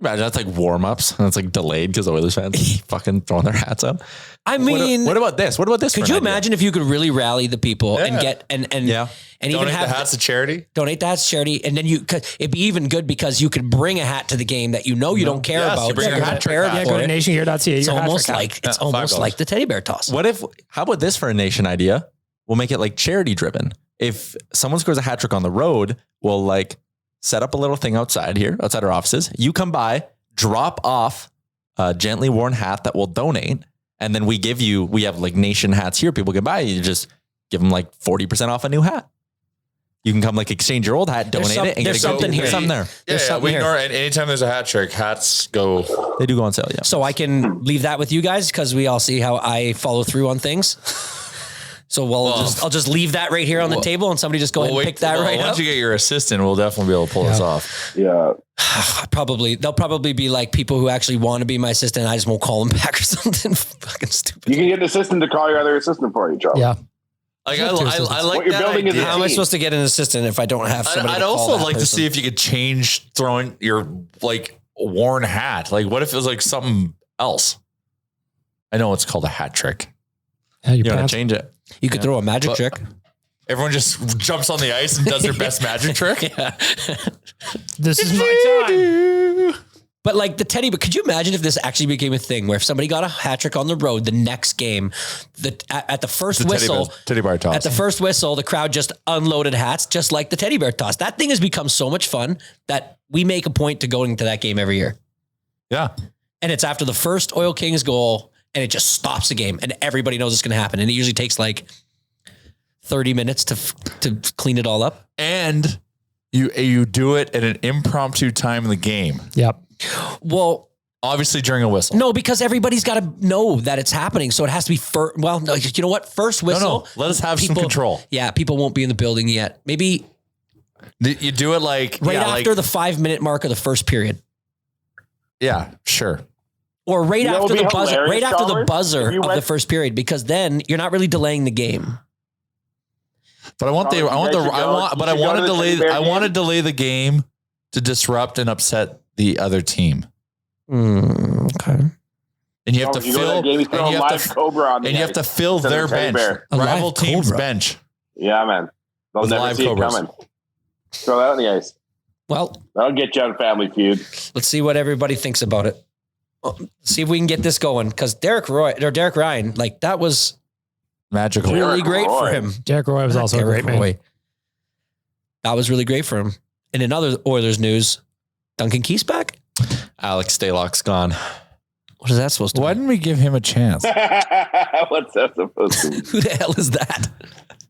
Imagine that's like warm-ups and it's like delayed because Oilers fans fucking throwing their hats up. I mean, What about this? What about this? could for you an idea? imagine if you could really rally the people and Yeah. get and Yeah. and even Donate have the hats to charity. donate the hats to charity, and then it'd be even good because you could bring a hat to the game that you know you don't care Yes, about. you bring You're a hat trick prepared hat. Yeah, for go to it. nationgear.ca. It's your hat almost trick hat. like it's Yeah, almost $5. like the teddy bear toss. How about this for a nation idea? We'll make it like charity driven. If someone scores a hat trick on the road, we'll like set up a little thing outside our offices. You come by, drop off a gently worn hat that we'll donate. And then we have like nation hats here. People can buy. You just give them like 40% off a new hat. You can come like exchange your old hat, donate it, and there's get something here. Something there. There's something here. Anytime there's a hat trick, hats go. They do go on sale. Yeah. So I can leave that with you guys because we all see how I follow through on things. So I'll just leave that right here on the table, and somebody just go ahead and pick that right Once up. you get your assistant, we'll definitely be able to pull this off. Yeah. They'll probably be like people who actually want to be my assistant. I just won't call them back or something fucking stupid. You can get an assistant to call your other assistant for you, Charles. Yeah. Like I like What you're that building is idea. a How am I team. supposed to get an assistant if I don't have somebody? I'd to call also that like to person? see if you could change throwing your like worn hat. Like, what if it was like something else? I know it's called a hat trick. Yeah, your You want pants. to change it? You could throw a magic But- trick. Everyone just jumps on the ice and does their best magic trick. This is my time. But like the teddy, but could you imagine if this actually became a thing where if somebody got a hat trick on the road, the next game, at the first whistle, Teddy bear toss. at the first whistle, the crowd just unloaded hats, just like the teddy bear toss. That thing has become so much fun that we make a point to going to that game every year. Yeah. And it's after the first Oil Kings goal, and it just stops the game, and everybody knows it's going to happen. And it usually takes like 30 minutes to clean it all up. And you do it at an impromptu time in the game. Yep. Well, Obviously during a whistle. no, because everybody's got to know that it's happening. So it has to be first. Well, no, you know what? First whistle. Let us have some control. Yeah, people won't be in the building yet. Maybe You do it like right yeah, after like, the 5-minute mark of the first period, yeah, sure. or right You know after what the would be buzzer. hilarious, Right after the Chalmers? buzzer If you of the went- first period, because then you're not really delaying the game. But I want You want to delay the game to disrupt and upset the other team. Okay. And you have to You go to that fill game, you and throw a you have live to cobra on the and you have ice to fill instead their of a teddy bench. bear. A live Rival team's cobra. bench. Yeah, man. They'll With never live see cobras. it coming. Throw that on the ice. Well, That'll get you on Family Feud. let's see what everybody thinks about it. See if we can get this going. Because Derek Ryan, like that was Magical. really Derek great for Roy. him. Derek Roy was also a Derek great man. Roy. That was really great for him. And in other Oilers news, Duncan Keith's back. Alex Stalock's gone. What is that supposed to Why didn't we give him a chance? What's that supposed to be? be? Who the hell is that?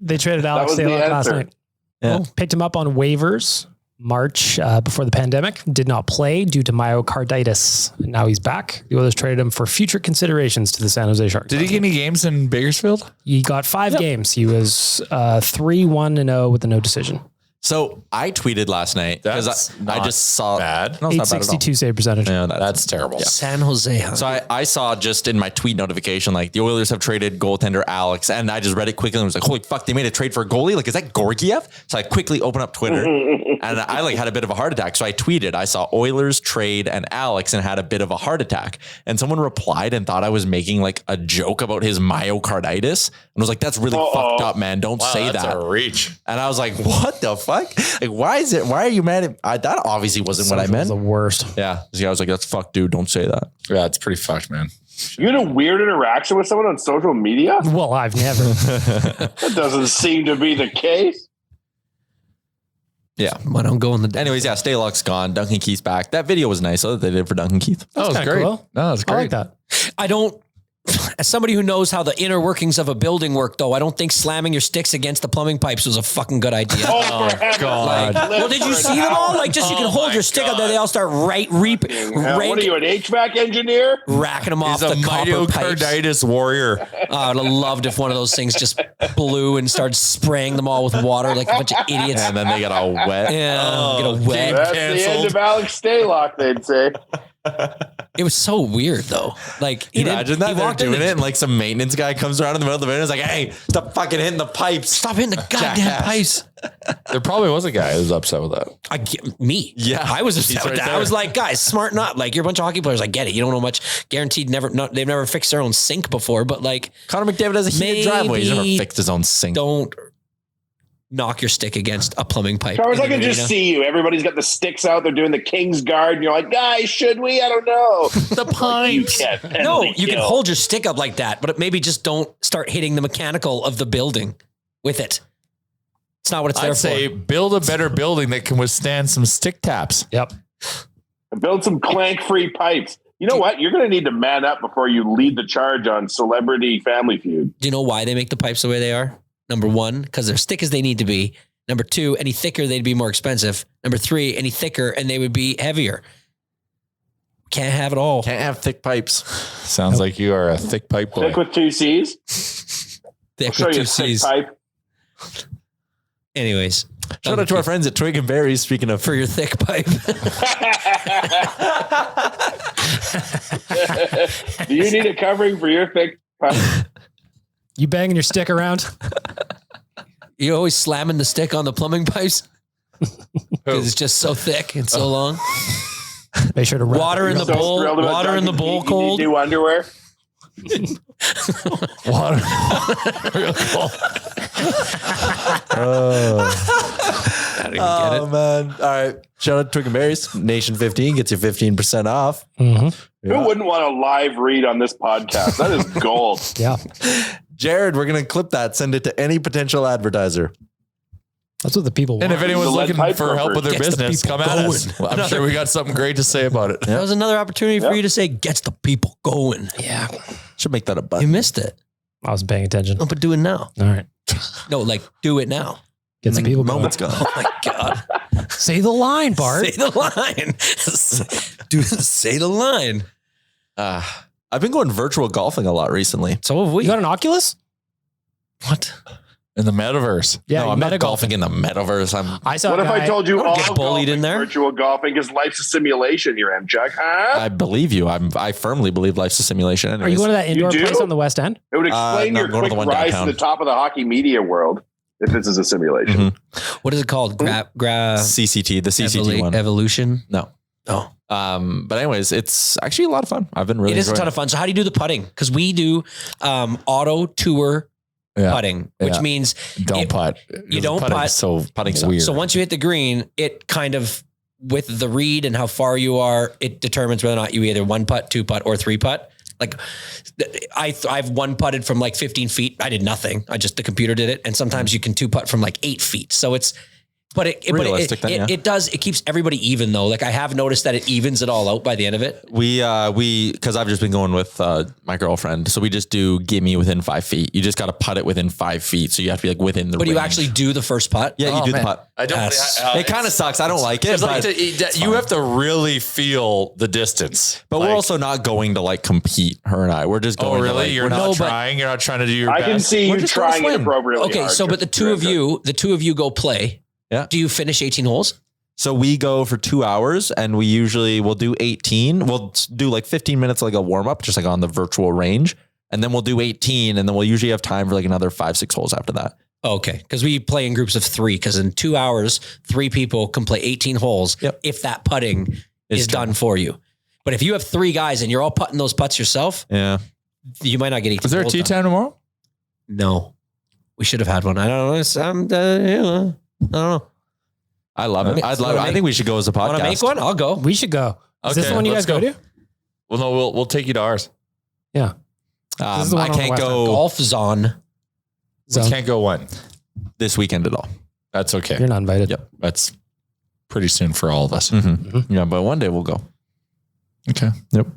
They traded Alex was the Stalock last answer. night. Yeah. Picked him up on waivers March before the pandemic. Did not play due to myocarditis. And now he's back. The Oilers traded him for future considerations to the San Jose Sharks. Did he get any games in Bakersfield? He got 5 games. He was 3-1-0 with a no decision. So I tweeted last night because I just saw bad. No, it's not bad at all. 862 save percentage. Yeah, That's terrible. San Jose. Huh? So I saw just in my tweet notification, like the Oilers have traded goaltender Alex, and I just read it quickly and was like, holy fuck, they made a trade for a goalie? Like, is that Gorgiev? So I quickly opened up Twitter and I like had a bit of a heart attack. So I tweeted, I saw Oilers trade and Alex and had a bit of a heart attack. And someone replied and thought I was making like a joke about his myocarditis. And was like, that's really fucked up, man. Don't say that's that. a reach. And I was like, what the fuck? Like, why are you mad at that? Obviously wasn't what I meant. The worst. Yeah. I was like, that's fuck, dude. Don't say that. Yeah, it's pretty fucked, man. You had a weird interaction with someone on social media? Well, I've never. That doesn't seem to be the case. Yeah. Why don't go in the... Anyways, yeah, Stalock's gone. Duncan Keith's back. That video was nice that they did for Duncan Keith. That was kinda great. cool. No, that's I great. like that. I don't... As somebody who knows how the inner workings of a building work, though, I don't think slamming your sticks against the plumbing pipes was a fucking good idea. Oh, for heaven's God. sake, Well, did you see them all? Like, just you can hold your stick up there. They all start What are you, an HVAC engineer? racking them off He's a the copper pipes. myocarditis warrior. I would have loved if one of those things just blew and started spraying them all with water like a bunch of idiots. And then they got all wet. Yeah, get a wet. That's the end of Alex Stalock, they'd say. It was so weird though. Like he Imagine that he they're walked in doing it and like some maintenance guy comes around in the middle of the video and is like, hey, stop fucking hitting the pipes. Stop hitting the goddamn Jackass. pipes. There probably was a guy who was upset with that. Me. Yeah. I was upset He's with right that. there. I was like, guys, smart not. Like, you're a bunch of hockey players. I get it. You don't know much. Guaranteed they've never fixed their own sink before, but like, Connor McDavid has a heated driveway. He's never fixed his own sink. don't knock your stick against a plumbing pipe. Travis, in I can the just arena. see you. Everybody's got the sticks out. They're doing the King's Guard. And you're like, guys, should we? I don't know. The pipes. You can't No, penalty you can kill. hold your stick up like that, but maybe just don't start hitting the mechanical of the building with it. It's not what it's there I'd say for. build a better building that can withstand some stick taps. Yep. Build some clank-free pipes. You know what? You're going to need to man up before you lead the charge on Celebrity Family Feud. Do you know why they make the pipes the way they are? Number one, because they're thick as they need to be. Number two, any thicker, they'd be more expensive. Number three, any thicker and they would be heavier. Can't have it all. Can't have thick pipes. Sounds like you are a thick pipe boy. Thick with two C's. Thick I'll show with you two a thick C's. pipe. Anyways. Shout out to our friends at Twig and Berries. Speaking of, For your thick pipe. Do you need a covering for your thick pipe? You banging your stick around? You always slamming the stick on the plumbing pipes? Because it's just so thick and so long. Make sure to wrap Water in the So bowl. thrilled about Water in the Duncan bowl Keith. cold. You need new underwear. Water. Real cool. I don't even get it. oh man! All right, shout out to Twig and Berries. Nation 15 gets you 15% off. Who wouldn't want a live read on this podcast? That is gold. Yeah. Jared, we're gonna clip that. Send it to any potential advertiser. That's what the people want. And if anyone's The lead looking pipe for help with their Gets the business, people come at us. going. Well, I'm sure we got something great to say about it. That was another opportunity for you to say, gets the people going. Yeah. Should make that a You button. missed it. I was paying attention. No, but do it now. All right. No, like do it now. Get some people going. Moment's gone. Oh my God. Say the line, Bart. Say the line. Say the line. I've been going virtual golfing a lot recently. So have we. You got an Oculus? What? In the metaverse. Yeah. no, I'm meta not golfing in the metaverse. I saw What a if guy, I told you all get bullied in there? virtual golfing because life's a simulation, you're M-Chuck, huh? I believe you. I firmly believe life's a simulation. Are Anyways. you going to that indoor do? place on the West End? It would explain no, your I'm going to quick the one rise downtown. to the top of the hockey media world if this is a simulation. What is it called? CCT, the CCT one? Evolution? No. Oh. But anyways, it's actually a lot of fun. I've been really It is a enjoying ton of fun. So how do you do the putting? Because we do auto tour Yeah. putting, which Yeah. means Don't putt. you don't Putting's putt. So Putting sucks. weird. so once you hit the green, it kind of with the read and how far you are, it determines whether or not you either one putt, two putt, or three putt. Like I've one putted from like 15 feet. I did nothing. The computer did it. And sometimes you can two putt from like 8 feet. So it Realistic then, yeah. it does, it keeps everybody even though. Like I have noticed that it evens it all out by the end of it. We because I've just been going with my girlfriend, so we just do gimme within 5 feet. You just got to putt it within 5 feet, so you have to be like within the. But you range. actually do the first putt. yeah, you do the putt. I don't. It kind of sucks. I don't like it, It's like but, you have to really feel the distance. but Like, we're also not going to like compete. Her and I, we're just going. Oh, really? To, like, You're we're not but- trying. You're not trying to do your I best. can see We're you just gonna trying it swing. appropriately Okay, hard. so but the two of you go play Do you finish 18 holes? So we go for 2 hours and we'll do 18. We'll do like 15 minutes, like a warm up, just like on the virtual range. And then we'll do 18. And then we'll usually have time for like another 5-6 holes after that. Okay. Because we play in groups of 3, because in 2 hours, 3 people can play 18 holes. Yep. If that putting is done for you. But if you have 3 guys and you're all putting those putts yourself, you might not get 18 Is there a holes tea done. time tomorrow? No. We should have had one. I don't know. I don't know. I love it. I think we should go as a podcast. Want to make one? I'll go. We should go. Is this Okay, the one you let's guys go to? Well, no, we'll take you to ours. Yeah. This is the one I on the can't west go Golf zone. We can't go when? this weekend at all. That's okay. You're not invited. Yep. That's pretty soon for all of us. Yeah, but one day we'll go. Okay. Yep.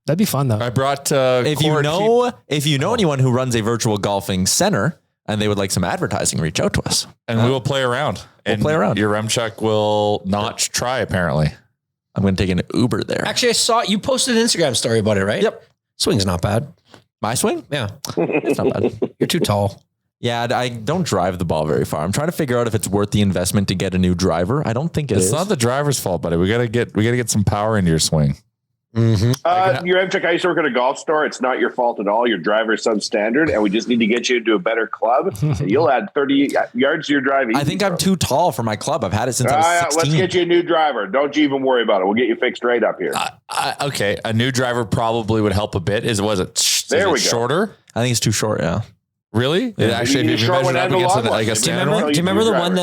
That'd be fun though. I brought If you know anyone who runs a virtual golfing center and they would like some advertising, reach out to us. and we will play around. We'll play around. Your Remchuk will not try, apparently. I'm going to take an Uber there. Actually, I saw you posted an Instagram story about it, right? Yep. Swing's not bad. My swing? Yeah. It's not bad. You're too tall. Yeah, I don't drive the ball very far. I'm trying to figure out if it's worth the investment to get a new driver. I don't think It's not the driver's fault, buddy. We gotta get some power into your swing. Your MTech, I used to work at a golf store. It's not your fault at all. Your driver's substandard, and we just need to get you into a better club. And you'll add 30 yards to your drive. I think I'm too tall for my club. I've had it since I was 16. Let's get you a new driver. Don't you even worry about it. We'll get you fixed right up here. Okay, a new driver probably would help a bit. Was it There we go. shorter? I think it's too short, yeah. Really? It actually, You if you short measure one it up and a against long one. like a Do you Do you standard remember, one, do you remember the driver. one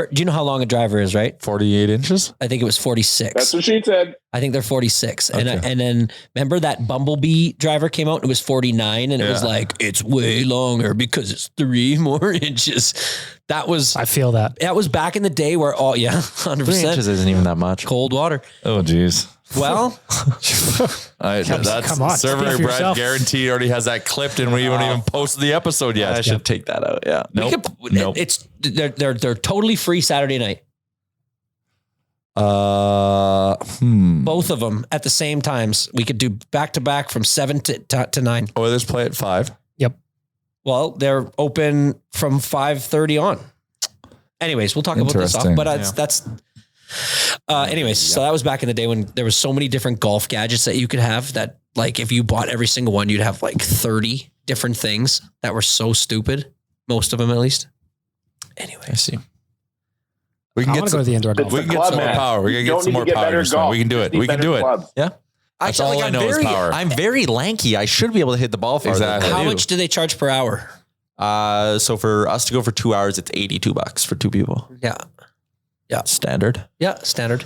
that, do you know how long a driver is, right? 48 inches? I think it was 46. That's what she said. I think they're 46. Okay. And then remember that Bumblebee driver came out and it was 49 and it was Yeah. like, it's way longer because it's 3 more inches. That was I feel that. back in the day where 3 100% inches isn't even that much. cold water. Oh, geez. Well, That's come on, server speak for Brad yourself. guaranteed already has that clipped and we haven't even posted the episode yet. I should take that out, yeah. Nope. Nope. it's they're totally free Saturday night. Both of them at the same times. We could do back to back from 7 to 9. Oilers play at 5. Yep. Well, they're open from 5:30 on. Anyways, we'll talk about this off, Interesting. but that's anyways, so that was back in the day when there was so many different golf gadgets that you could have that, like, if you bought every single one, you'd have like 30 different things that were so stupid. Most of them, at least. Anyway, I see. We can I get want to go to the indoor golf. we can get Club some more match. power. We You can don't get some need more to get power. in better your swing. golf. We can do You it. just need We can better do it. clubs. Yeah. That's all I know is power. I'm very lanky. I should be able to hit the ball farther. Exactly. than I how do. much do they charge per hour? So for us to go for 2 hours, it's $82 for 2 people. Yeah, Standard. yeah, standard.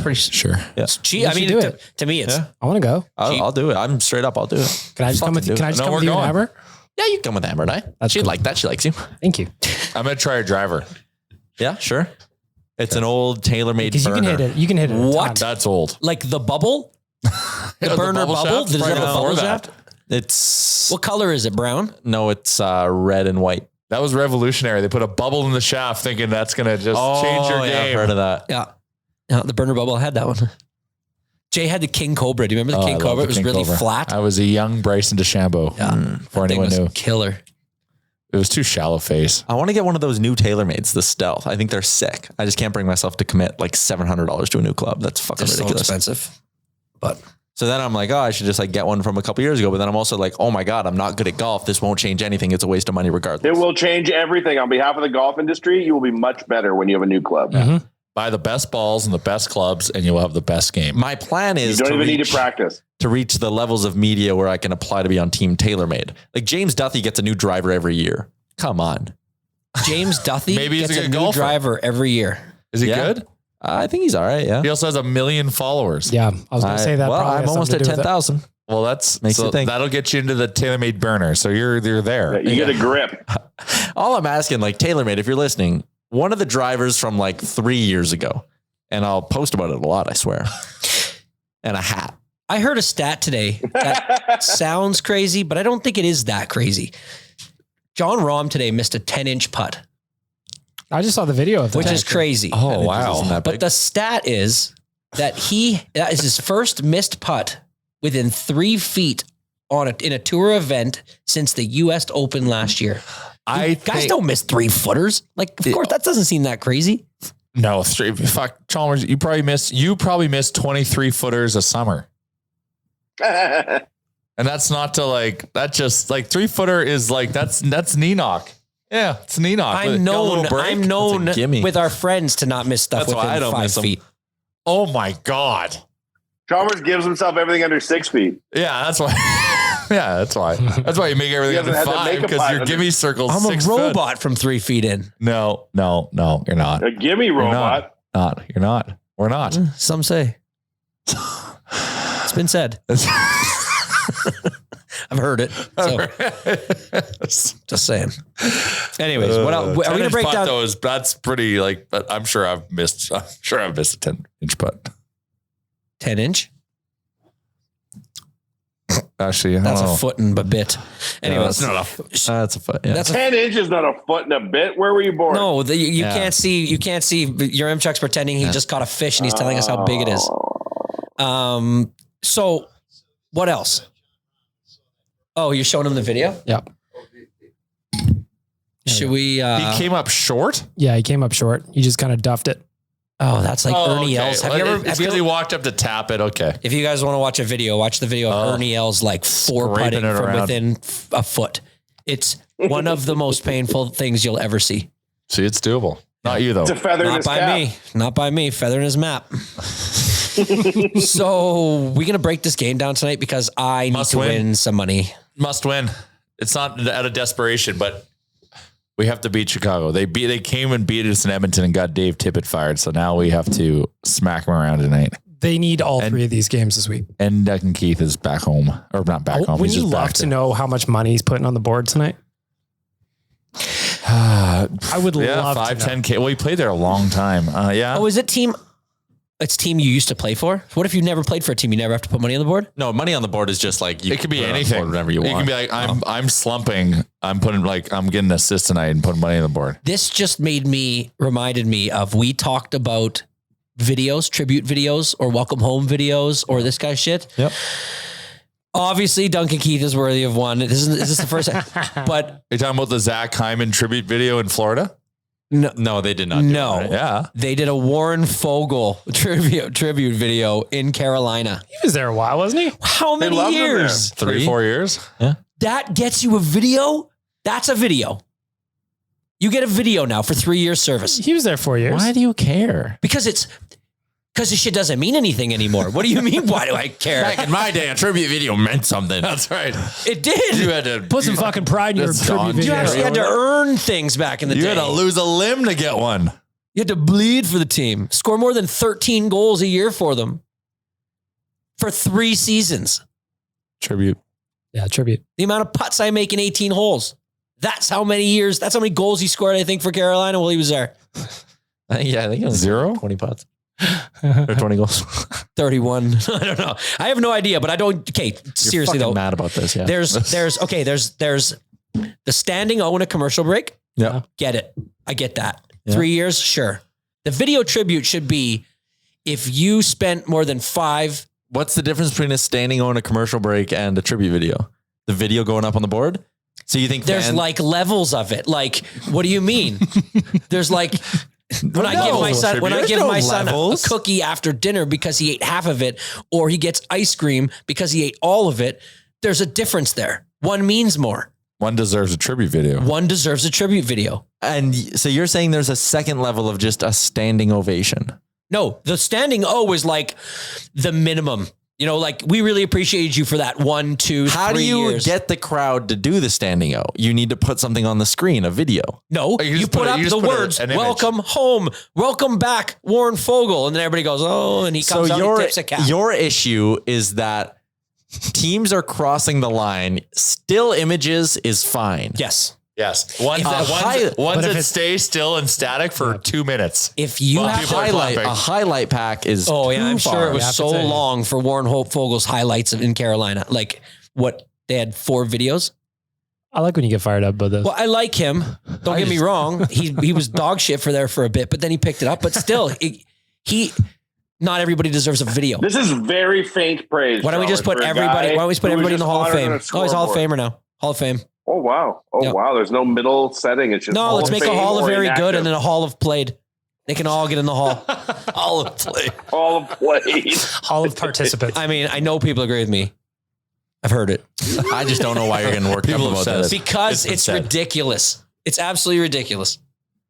Pretty Sure. Yeah. cheap. We I should mean, do to, it. to me, it's Yeah. I want to go. I'll do it. I'm straight up. I'll do it. Can I just come with you? Can I just No, come we're with you and going. Amber? Yeah, you can come with Amber and I. That's She'd cool. like that. She likes you. Thank you. I'm going to try a driver. Yeah, sure. It's an old tailor-made Because you burner. can hit it. You can hit it. a What? ton. That's old. like the bubble, the burner bubble. shaft? Does it have a Before bubble that. shaft? It's What color is it? Brown. no, it's red and white. That was revolutionary. They put a bubble in the shaft thinking that's going to just change your yeah, game. I've heard of that. Yeah. Yeah, the burner bubble had that one. Jay had the King Cobra. Do you remember the Oh, King I love Cobra? the It was King really Cobra. flat. I was a young Bryson DeChambeau. Yeah. Before That thing anyone was knew. killer. It was too shallow face. I want to get one of those new TaylorMades, the Stealth. I think they're sick. I just can't bring myself to commit like $700 to a new club. That's fucking They're so ridiculous. expensive. But So then I'm like, oh, I should just like get one from a couple years ago. But then I'm also like, oh my God, I'm not good at golf. This won't change anything. It's a waste of money regardless. It will change everything. On behalf of the golf industry, you will be much better when you have a new club. Buy the best balls and the best clubs, and you'll have the best game. My plan You is don't to even need reach, to practice. to reach the levels of media where I can apply to be on Team TaylorMade. Like James Duthie gets a new driver every year. Come on. James Duthie Maybe he's gets a a good new golfer. driver every year. Is he Yeah. good? I think he's all right. Yeah. He also has 1 million followers. Yeah, I was going to say that. Well, probably I'm has almost something at to do with it. 10,000. Well, that's Makes you think. that'll get you into the TaylorMade burner. So you're there. You get a grip. All I'm asking, like TaylorMade, if you're listening, one of the drivers from like 3 years ago, and I'll post about it a lot, I swear, and a hat. I heard a stat today that sounds crazy, but I don't think it is that crazy. John Rahm today missed a 10-inch putt, I just saw the video of that. which is crazy. Oh, wow. Isn't that But big? the stat is that that is his first missed putt within 3 feet in a tour event since the U.S. Open last year. Guys don't miss 3-footers. Like, of course, that doesn't seem that crazy. No, fuck Chalmers. You probably missed 23 footers a summer. And that's not to like, that just like 3-footer is like, that's knee knock. Yeah, it's knee knock. I'm known with our friends to not miss stuff That's why I within don't 5 miss 'em. feet. Oh my God. Chalmers gives himself everything under 6 feet. Yeah, that's why. Yeah, that's why. That's why you make everything under 5 because your gimme circle's I'm 6 a foot. robot from 3 feet in. No, you're not. A gimme robot. You're not. We're not. Some say. It's been said. I've heard it. So just saying. Anyways, what else? Are we gonna break down those? That's pretty like. But I'm sure I've missed a 10-inch putt. 10-inch? Actually, That's a foot and a bit. Anyways, That's a foot. Yeah. that's 10 inches, not a foot and a bit. Where were you born? no. You can't see. You can't see. Your M-Chuck's pretending he just caught a fish and he's telling us how big it is. So what else? Oh, you're showing him the video? Yeah. Should we? He came up short. Yeah, he came up short. He just kind of duffed it. Oh, that's like Ernie Els. Have you ever? Because he walked up to tap it. Okay. If you guys want to watch a video, watch the video of Ernie Els like 4 putting it from around. within a foot. It's one of the most painful things you'll ever see. See, it's doable. Not you though. It's a feather in Not his by cap. me. Not by me. Feather in his map. So we're gonna break this game down tonight because I need to win some money. Must win. It's not out of desperation, but we have to beat Chicago. They came and beat us in Edmonton and got Dave Tippett fired. So now we have to smack him around tonight. They need all 3 of these games this week. And Duncan Keith is back home, or not back home. Wouldn't He's you just love back to know how much money he's putting on the board tonight? I would love 5, to know. 10K. Well, he played there a long time. Yeah. Oh, is it team? It's team you used to play for. What if you never played for a team? You never have to put money on the board. No, money on the board is just like It could be put it on the anything. board whenever you want. It can be like I'm slumping. I'm getting an assist tonight and putting money on the board. This just reminded me of, we talked about videos, tribute videos or welcome home videos or this guy's shit. Yep. Obviously Duncan Keith is worthy of one. Is this the first time? But Are you talking about the Zach Hyman tribute video in Florida? No, they did not. Do no, that, right? Yeah. they did a Warren Fogel tribute video in Carolina. He was there a while, wasn't he? How many loved him years? 3-4 years. That gets you a video? That's a video. You get a video now for 3 years service. He was there 4 years. Why do you care? Because this shit doesn't mean anything anymore. What do you mean? Why do I care? Back in my day, a tribute video meant something. That's right. It did. You had to Put some fucking pride in your That's tribute Don video. You actually had to earn things back in the You day. had to lose a limb to get one. You had to bleed for the team. Score more than 13 goals a year for them. For 3 seasons. Tribute. Yeah, tribute. The amount of putts I make in 18 holes. That's how many goals he scored, I think, for Carolina while he was there. I think it was 0? 20 putts. Or 20 goals. 31. I don't know. I have no idea, but I don't. Okay, seriously You're though. mad about this, yeah. There's the standing O in a commercial break. Yeah. Get it. I get that. Yeah. 3 years, sure. The video tribute should be if you spent more than 5. What's the difference between a standing on a commercial break and a tribute video? The video going up on the board? So you think There's like levels of it. Like, what do you mean? There's like when I give my son a cookie after dinner because he ate half of it, or he gets ice cream because he ate all of it, there's a difference there. One means more. One deserves a tribute video. One deserves a tribute video. And so you're saying there's a second level of just a standing ovation. No, the standing O is like the minimum. You know, like, we really appreciated you for that 1, 2, 3 How do you years. get the crowd to do the standing O? You need to put something on the screen, a video. No, You you just put put up you just the put words, an image. welcome home, welcome back, Warren Fogel. And then everybody goes, oh, and he comes out and tips a cap. your issue is that teams are crossing the line. Still images is fine. Yes. Yes. If the Ones if that it's- stay still and static for 2 minutes. If you Well, have people are A clapping. highlight pack is oh yeah, too I'm far. sure it was Yeah, so that's it. long for Warren Fogel's highlights in Carolina. Like, what, they had 4 videos. I like when you get fired up about this. Well, I like him. Don't get me wrong. He was dog shit for a bit, but then he picked it up. But still, not everybody deserves a video. This is very faint praise. Why don't we just put for a everybody? guy Why don't we just put who was everybody in the just Hall of honored Fame? on a Oh, he's Hall of scoreboard. Famer now. Hall of Fame. Oh, wow. Oh, Yep. wow. There's no middle setting. It's just No, let's make a fame hall of or very good inactive. and then a hall of played. They can all get in the hall. All of play. Hall of Played. Hall of participants. I mean, I know people agree with me. I've heard it. I just don't know why you're getting worked up People have about said this. it. Because been it's said. ridiculous. It's absolutely ridiculous.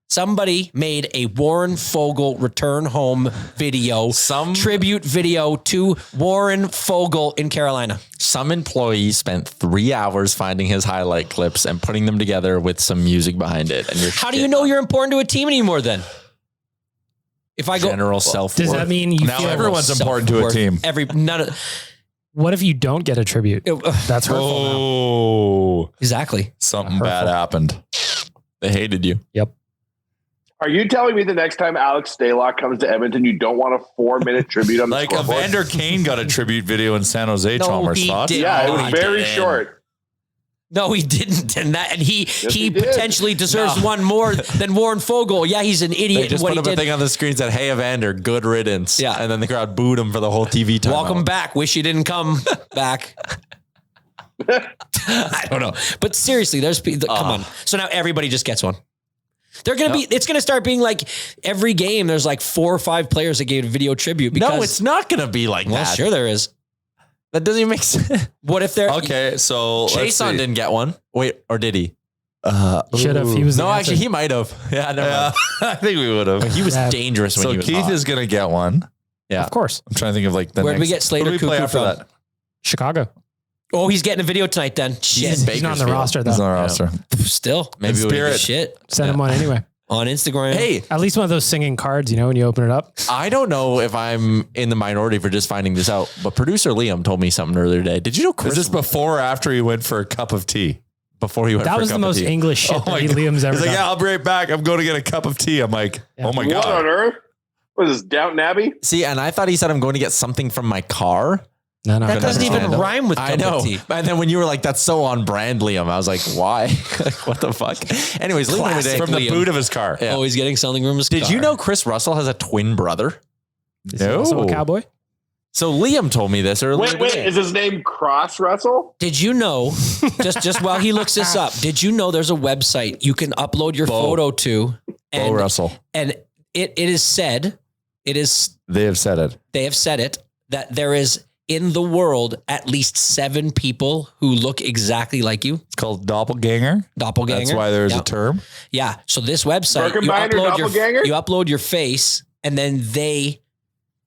Somebody made a Warren Fogle return home video, tribute video to Warren Fogle in Carolina. Some employee spent 3 hours finding his highlight clips and putting them together with some music behind it. And How do you know you're important to a team anymore then? If I go general self? Does that mean you Now feel everyone's important to a team. What if you don't get a tribute? That's hurtful now. Oh, exactly. something bad happened. They hated you. Yep. Are you telling me the next time Alex Stalock comes to Edmonton, you don't want a 4-minute tribute on the Like scoreboard? Evander Kane got a tribute video in San Jose. No, Chalmers he thoughts. didn't. Yeah, it No, was he very didn't. short. No, he didn't. And he he did. potentially deserves one more than Warren Fogle. Yeah, he's an They idiot in just what put he up a did. thing on the screen that said, "Hey, Evander, good riddance." Yeah. And then the crowd booed him for the whole TV time. Welcome back. Wish you didn't come back. I don't know. But seriously, come on. So now everybody just gets one. They're going to be, it's going to start being like every game, there's like 4 or 5 players that gave video tribute. Because, No, it's not going to be like well, that. sure there is. That doesn't even make sense. What if they're, Okay, so let's Jason see. didn't get one. Wait, or did he? Should have. He was. No, the answer. actually, he might have. Yeah, never Yeah, mind. I think we would have. He was Yeah. dangerous when So he was Keith hot. is going to get one. Yeah. Of course. I'm trying to think of like the Where did we next- get Slater who do we play Cuckoo after from? that? Chicago. oh, he's getting a video tonight then. Shit. in He's not on the Bakersfield. roster though. He's on our roster. Still. Maybe In we spirit. Shit. Send him one anyway. On Instagram. Hey, At least one of those singing cards, you know, when you open it up. I don't know if I'm in the minority for just finding this out, but producer Liam told me something earlier today. Did you know Chris Is this before or after he went for a cup of tea? before he went That for was a the cup of most tea? English shit that Liam's ever He's like, done. yeah, I'll be right back. I'm going to get a cup of tea. I'm like, oh my What on God. earth? What is this, Downton Abbey? See, and I thought he said I'm going to get something from my car. No. That doesn't even understand. rhyme with I cup know. of tea. And then when you were like, that's so on brand, Liam, I was like, why? Like, what the fuck? Anyways, Liam told me today- From the Liam. boot of his car. Yeah. Oh, he's getting something from his Did car. you know Chris Russell has a twin brother? Is he also a cowboy? So Liam told me this earlier. Wait, today. is his name Cross Russell? Did you know, just while he looks this up, did you know there's a website you can upload your photo to? Bo Russell. And it is said, They have said it. they have said it, that there is in the world at least 7 people who look exactly like you. It's called doppelganger. Doppelganger. That's why there's Yeah. a term. Yeah. So this website, you Birkenbinder doppelganger? upload your face and then they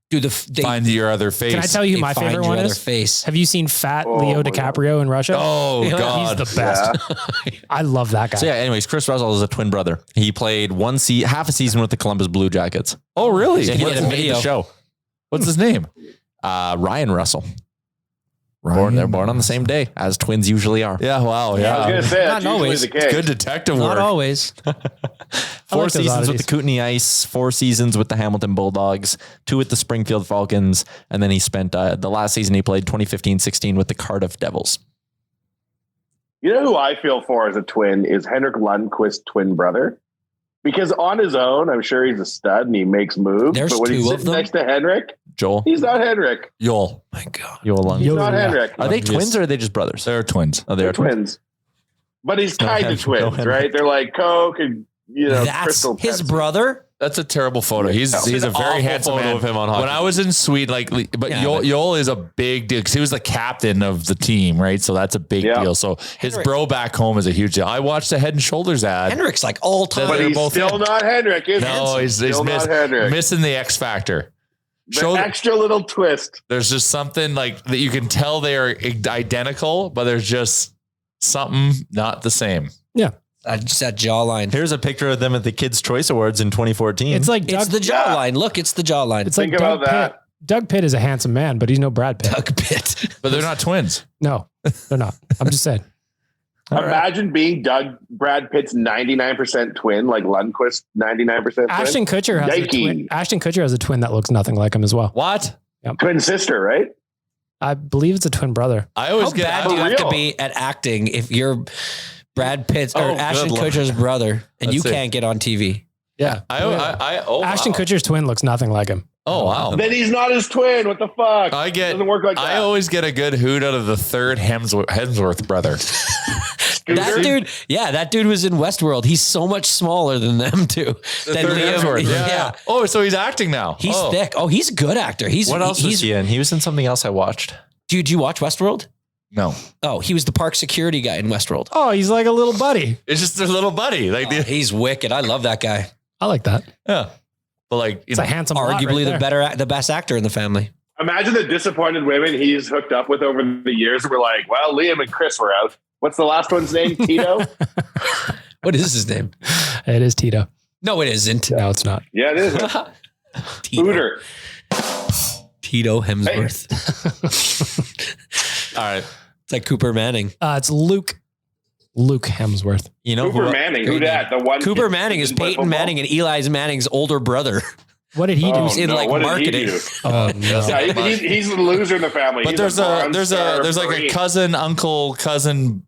do they Find your other face. Can I tell you who they my find favorite your one other is? face. Have you seen Fat Oh, Leo my DiCaprio in Russia? Oh, He's God. the best. I love that guy. So yeah, anyways, Chris Russell is a twin brother. He played half a season with the Columbus Blue Jackets. Oh, really? Yeah, he did a made video. the show. What's his name? Ryan Russell. They're born on the same day, as twins usually are. Yeah, wow. I was Yeah. going to say, that's Not usually always. the case. Good detective Not work. always. 4 those seasons with the oddities. Kootenay Ice, 4 seasons with the Hamilton Bulldogs, 2 with the Springfield Falcons, and then he spent the last season he played 2015-16 with the Cardiff Devils. You know who I feel for as a twin is Henrik Lundqvist's twin brother. Because on his own, I'm sure he's a stud and he makes moves. There's but when he 2 of sits them? next to Henrik, Joel, he's not Henrik. Joel. My God. Joel Lund. He's not yeah. Henrik. Are they twins or are they just brothers? They're twins. Oh, They're twins. But he's kind of twins, right? They're like Coke and, That's Crystal his Pepsi. brother. That's a terrible photo. He's a very awful handsome photo man. of him on hockey. When I was in Sweden, but Yeah, Joel is a big deal because he was the captain of the team, right? So that's a big Yeah. deal. So his Henrik- bro back home is a huge deal. I watched the Head and Shoulders ad. Henrik's like all time. But They're he's both still in. not Henrik, is No, he? he's Still not Henrik. missing the X factor. The Show- extra little twist. There's just something like that you can tell they are identical, but there's just something not the same. Yeah. Just that jawline. Here's a picture of them at the Kids' Choice Awards in 2014. It's like It's Doug. the jawline. Look, it's the jawline. It's like Think Doug about that. Pitt. Doug Pitt is a handsome man, but he's no Brad Pitt. Doug Pitt. But they're not twins. No, they're not. I'm just saying. Imagine being Brad Pitt's 99% twin, like Lundqvist 99% twin. Ashton Kutcher has a Yikes. twin. Ashton Kutcher has a twin that looks nothing like him as well. What? Twin sister, right? I believe it's a twin brother. I always How get bad do you have to real. be at acting if you're Brad Pitt's or Oh, Ashton good Lord. Kutcher's brother and you Let's see. can't get on TV? Yeah. Ashton wow. Kutcher's twin looks nothing like him. Oh wow. Then he's not his twin. What the fuck? I get. Doesn't work like that. I always get a good hoot out of the third Hemsworth brother. That dude was in Westworld. He's so much smaller than them too. Than Third Liam. Hemsworth. Yeah. Oh, so he's acting now. He's thick. Oh, he's a good actor. What else was he in? He was in something else I watched. Did you watch Westworld? No. Oh, he was the park security guy in Westworld. Oh, he's like a little buddy. It's just their little buddy. Like He's wicked. I love that guy. I like that. yeah. But like, It's a handsome lot Arguably right there. the best actor in the family. Imagine the disappointed women he's hooked up with over the years. We're like, well, Liam and Chris were out. What's the last one's name? Tito? What is his name? It is Tito. No, it isn't. No, it's not. Yeah, it is. Tito. Hooter. Tito Hemsworth. All right. It's like Cooper Manning. It's Luke Hemsworth. You know Cooper who? Manning. Who that? The one. Cooper Manning is Peyton Manning and Eli Manning's older brother. What did he do? Oh, in no, like what did he marketing. do? Oh, no. Yeah, he's the loser in the family. But He's there's Bronze Star like a Marine. cousin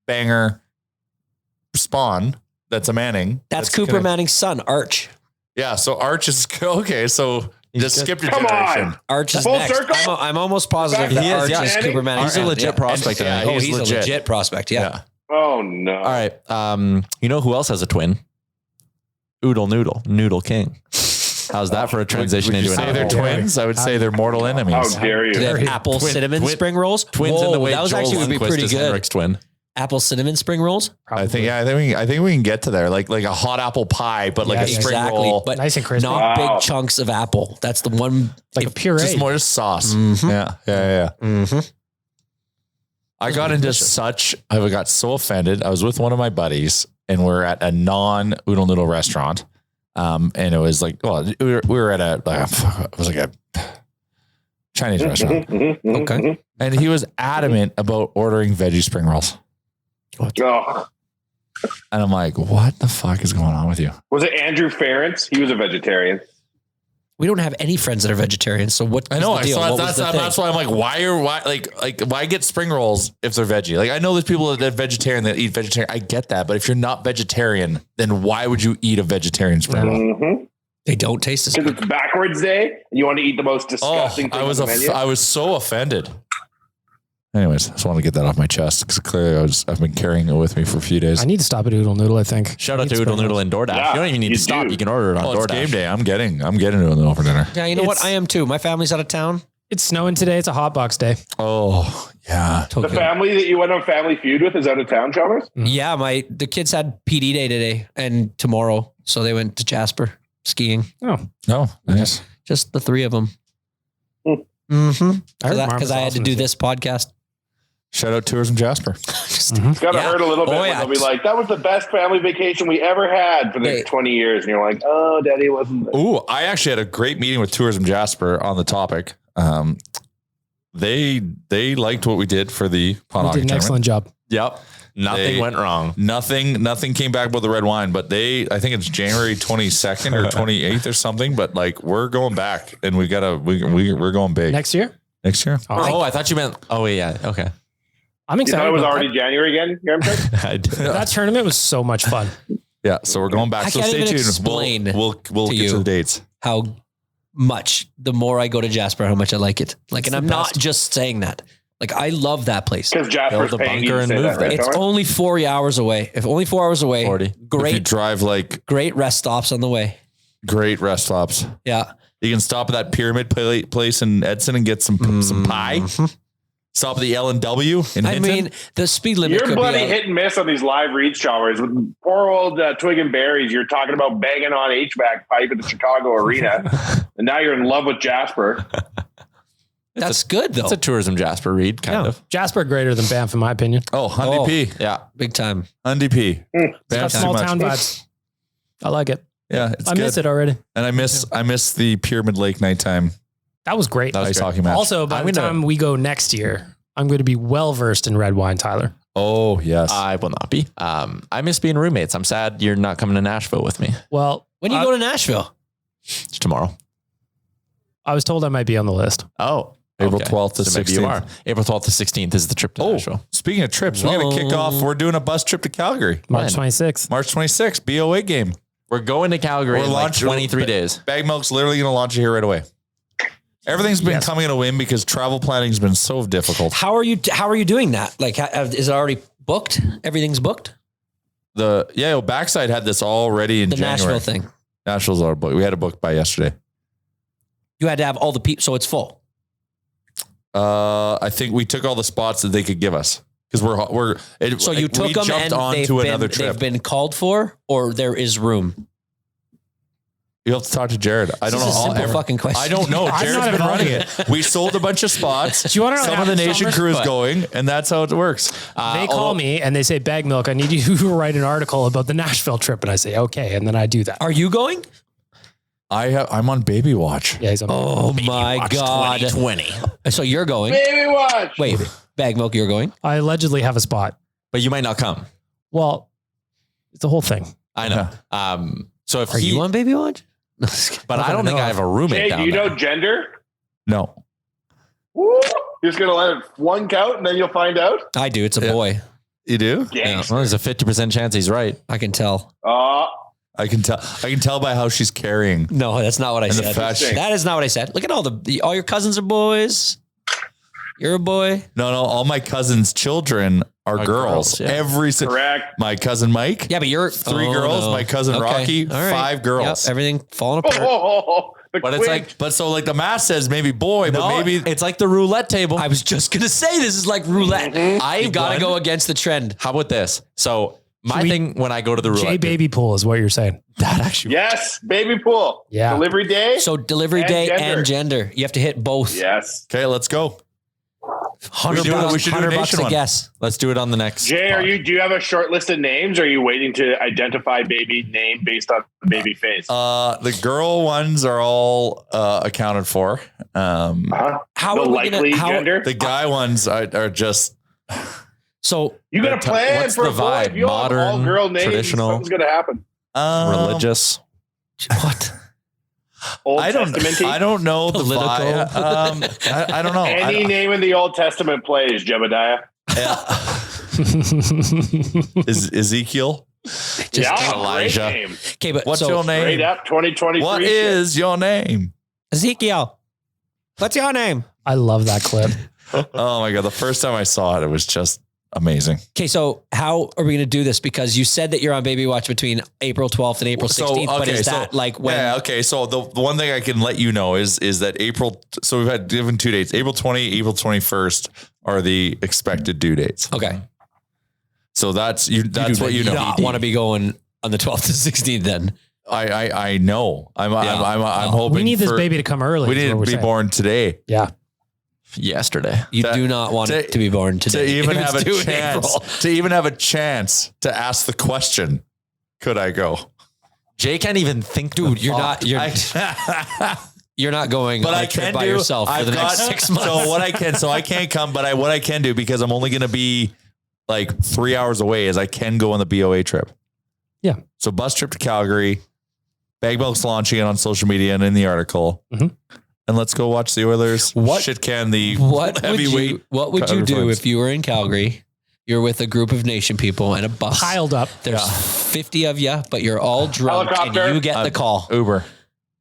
banger spawn that's a Manning. That's Cooper connected. Manning's son, Arch. Yeah, so Arch is okay. So just skip your Come generation. on. Arch is Full next. circle? I'm almost positive He that is, Arch yeah. is Cooper Manning. He's a legit prospect. Yeah, Oh, he's he's legit. a legit prospect. Yeah. Oh, no. All right. You know who else has a twin? Oodle Noodle King. How's that for a transition Would you into say an they're apple? twins? I would say they're mortal enemies. How dare Do they you? have apple cinnamon spring rolls? Twins in the way that was Joel actually would be Lundquist pretty is good. Henrik's twin. Apple cinnamon spring rolls? I think we can get to there, like a hot apple pie, but like a Yeah, spring Exactly. roll, But Nice and crispy. not Wow. big chunks of apple. That's the one. Like a puree. just more just sauce. Mhm. Yeah. Mm-hmm. I got into I got so offended. I was with one of my buddies, and we're at a non-oodle noodle restaurant. And it was like, well, we were at it was like a Chinese restaurant. Okay. And he was adamant about ordering veggie spring rolls. Oh. And I'm like, what the fuck is going on with you? Was it Andrew Ference? He was a vegetarian. We don't have any friends that are vegetarians. So what? I know. The deal? So What was the thing? that's why I'm like, why get spring rolls if they're veggie? Like, I know there's people that are vegetarian that eat vegetarian. I get that. But if you're not vegetarian, then why would you eat a vegetarian spring roll? Mm-hmm. They don't taste as Because good. it's backwards day and you want to eat the most disgusting thing I was on the menu. I was so offended. Anyways, I just want to get that off my chest because clearly I've been carrying it with me for a few days. I need to stop at Oodle Noodle, I think. Shout out to Oodle Noodle and DoorDash. Yeah, you don't even need you to stop. do. You can order it on Oh, it's DoorDash. game day. I'm getting Oodle Noodle for dinner. Yeah, you know what? It's- I am too. My family's out of town. It's snowing today. It's a hot box day. Oh yeah. The family that you went on Family Feud with is out of town, Chalmers? Yeah, the kids had PD day today and tomorrow, so they went to Jasper skiing. Oh, No, nice. Just the three of them. Hmm. Mm-hmm. I heard Marv Because was I had to awesome do this this podcast. Shout out Tourism Jasper. It's got to Yeah. hurt a little bit Oh, when yeah. they'll be like, that was the best family vacation we ever had for the Hey. 20 years. And you're like, oh, Daddy wasn't there. Ooh, I actually had a great meeting with Tourism Jasper on the topic. They liked what we did for the pond You hockey did an tournament. excellent job. Yep. Nothing They- went wrong. Nothing came back about the red wine, but I think it's January 22nd or 28th or something. But like, we're going back, and we're going big Next year? next year. Oh, I thought you meant. Oh, wait, yeah. Okay. I'm You excited. thought it was about already January again? You know what I'm saying? I did. that tournament was so much fun. Yeah, so we're going back. I So can't stay even tuned. explain We'll to get you. to the dates. How much the more I go to Jasper, how much I like it. Like, and I'm not best. just saying that. Like, I love that place. Because Jasper's Build a paying you bunker to and say move that, right, there. It's Chalmers? only 4 hours away. If only 4 hours away, 40. If you great, drive like great rest stops on the way. great rest stops, Yeah. you can stop at that pyramid place in Edson and get some pie. Stop at the L&W in I Hinton. mean, the speed limit You're could bloody be hit and miss on these live reads, Chalmers. With poor old Twig and Berries, you're talking about banging on HVAC pipe at the Chicago Arena. And now you're in love with Jasper. that's good though. It's a Tourism Jasper read, kind Yeah. of. Jasper greater than Banff, in my opinion. oh, Hundy Oh. P. Yeah. Big time. Hundy P. It's got Banff's too small much. town vibes. I like it. Yeah, it's I good. miss it already. And I miss the Pyramid Lake nighttime That was great. ice hockey match. Also, by I'm the gonna- time we go next year, I'm going to be well versed in red wine, Tyler. Oh, yes. I will not be. I miss being roommates. I'm sad you're not coming to Nashville with me. Well, When you go to Nashville, It's tomorrow. I was told I might be on the list. Oh. April 12th to So maybe you 16th. are. April 12th to 16th is the trip to Oh, Nashville. speaking of trips, we're going to kick off. We're doing a bus trip to Calgary. March When? 26th. March 26th, BOA game. We're going to Calgary in like 23 days. Bag Milk's literally going to launch it here right away. Everything's been coming in a win because travel planning has been so difficult. how are you doing that? Like, is it already booked? Everything's booked? Backside had this all ready in The January. Nashville thing. Nashville's our book. We had a book by yesterday. You had to have all the people, so it's full. I think we took all the spots that they could give us because So you took them jumped and onto another trip. they've been called for, or there is room? You have to talk to Jared. I don't know. This is a simple fucking question. I don't know. I'm Jared's not been even running running it. We sold a bunch of spots. Do you want to know Some how of the it's nation numbers? crew is But- going, and that's how it works. They call me and they say, Bag Milk, I need you to write an article about the Nashville trip. And I say, okay. And then I do that. Are you going? I'm on baby watch. Yeah, he's on. Oh my God. 2020. So you're going. Baby watch. Wait, Bag Milk, you're going? I allegedly have a spot. But you might not come. Well, it's a whole thing. I know. So if Are you on Baby Watch? But I don't think I have a roommate Jay, down do you there. know gender? No. Woo! You're just going to let it one count and then you'll find out? I do. It's a boy. You do? Yeah. Well, there's a 50% chance he's right. I can tell. I can tell by how she's carrying. No, that's not what I And the said. fashion. That is not what I said. Look at all your cousins are boys. You're a boy. No, all my cousins' children are girls. girls, yeah. Correct. My cousin Mike. Yeah, but you're 3 girls. no. My cousin Okay. Rocky. All right. 5 girls. Yep, everything falling apart. But it's like, the math says maybe boy, but maybe it's like the roulette table. I was just gonna say this is like roulette. I've got to won. go against the trend. How about this? So my thing when I go to the roulette J baby pool is what you're saying. that actually Yes, baby pool. Yeah. Delivery day. So delivery And day gender. and gender, you have to hit both. Yes. okay, let's go. $100 we should do a $100 nation a one. guess. let's do it on the next. Jay, pod. do you have a short list of names or are you waiting to identify baby name based on the baby face? The girl ones are all accounted for. How the are we likely gonna? gender? The guy ones are just So You got to plan what's for the a boy. vibe? If you have all Modern, girl names, traditional? something's going to happen. religious. what? Old I Testament-y? don't know the Political. vibe. I don't know. Any name in the Old Testament plays, Jebediah. Is Ezekiel? Yeah, Elijah. great name. Okay, but What's so your Straight name? up 2023. What shit. is your name? Ezekiel, what's your name? I love that clip. Oh my god! The first time I saw it was just amazing. Okay, so how are we going to do this? Because you said that you're on baby watch between April 12th and April 16th, but is that like when? Yeah, okay. So the one thing I can let you know is that April. So we've had given 2 dates: April 20, April 21st are the expected due dates. Okay, So that's you. That's what you know. not want to be going on the 12th to 16th then. I know. I'm hoping We need this for- baby to come early. We is need what to we're be saying. born today. Yeah. Yesterday. You To- do not want it to be born To today. even If it's have a due in chance. April. To even have a chance to ask the question, could I go? Jay can't even think. Dude, the you're thought. not. You're not going But on I a trip can by do yourself for I've the got, next 6 months. So I can't come, but what I can do, because I'm only going to be like 3 hours away, is I can go on the BOA trip. Yeah. So bus trip to Calgary, Bag Milk's launching it on social media and in the article. Mhm. And let's go watch the Oilers. What- Shit can the What would heavyweight. you? What would you Cutter do Flames. if you were in Calgary? You're with a group of nation people and a bus. Piled up. There's 50 of you, but you're all drunk Helicopter. and you get the call. Uber.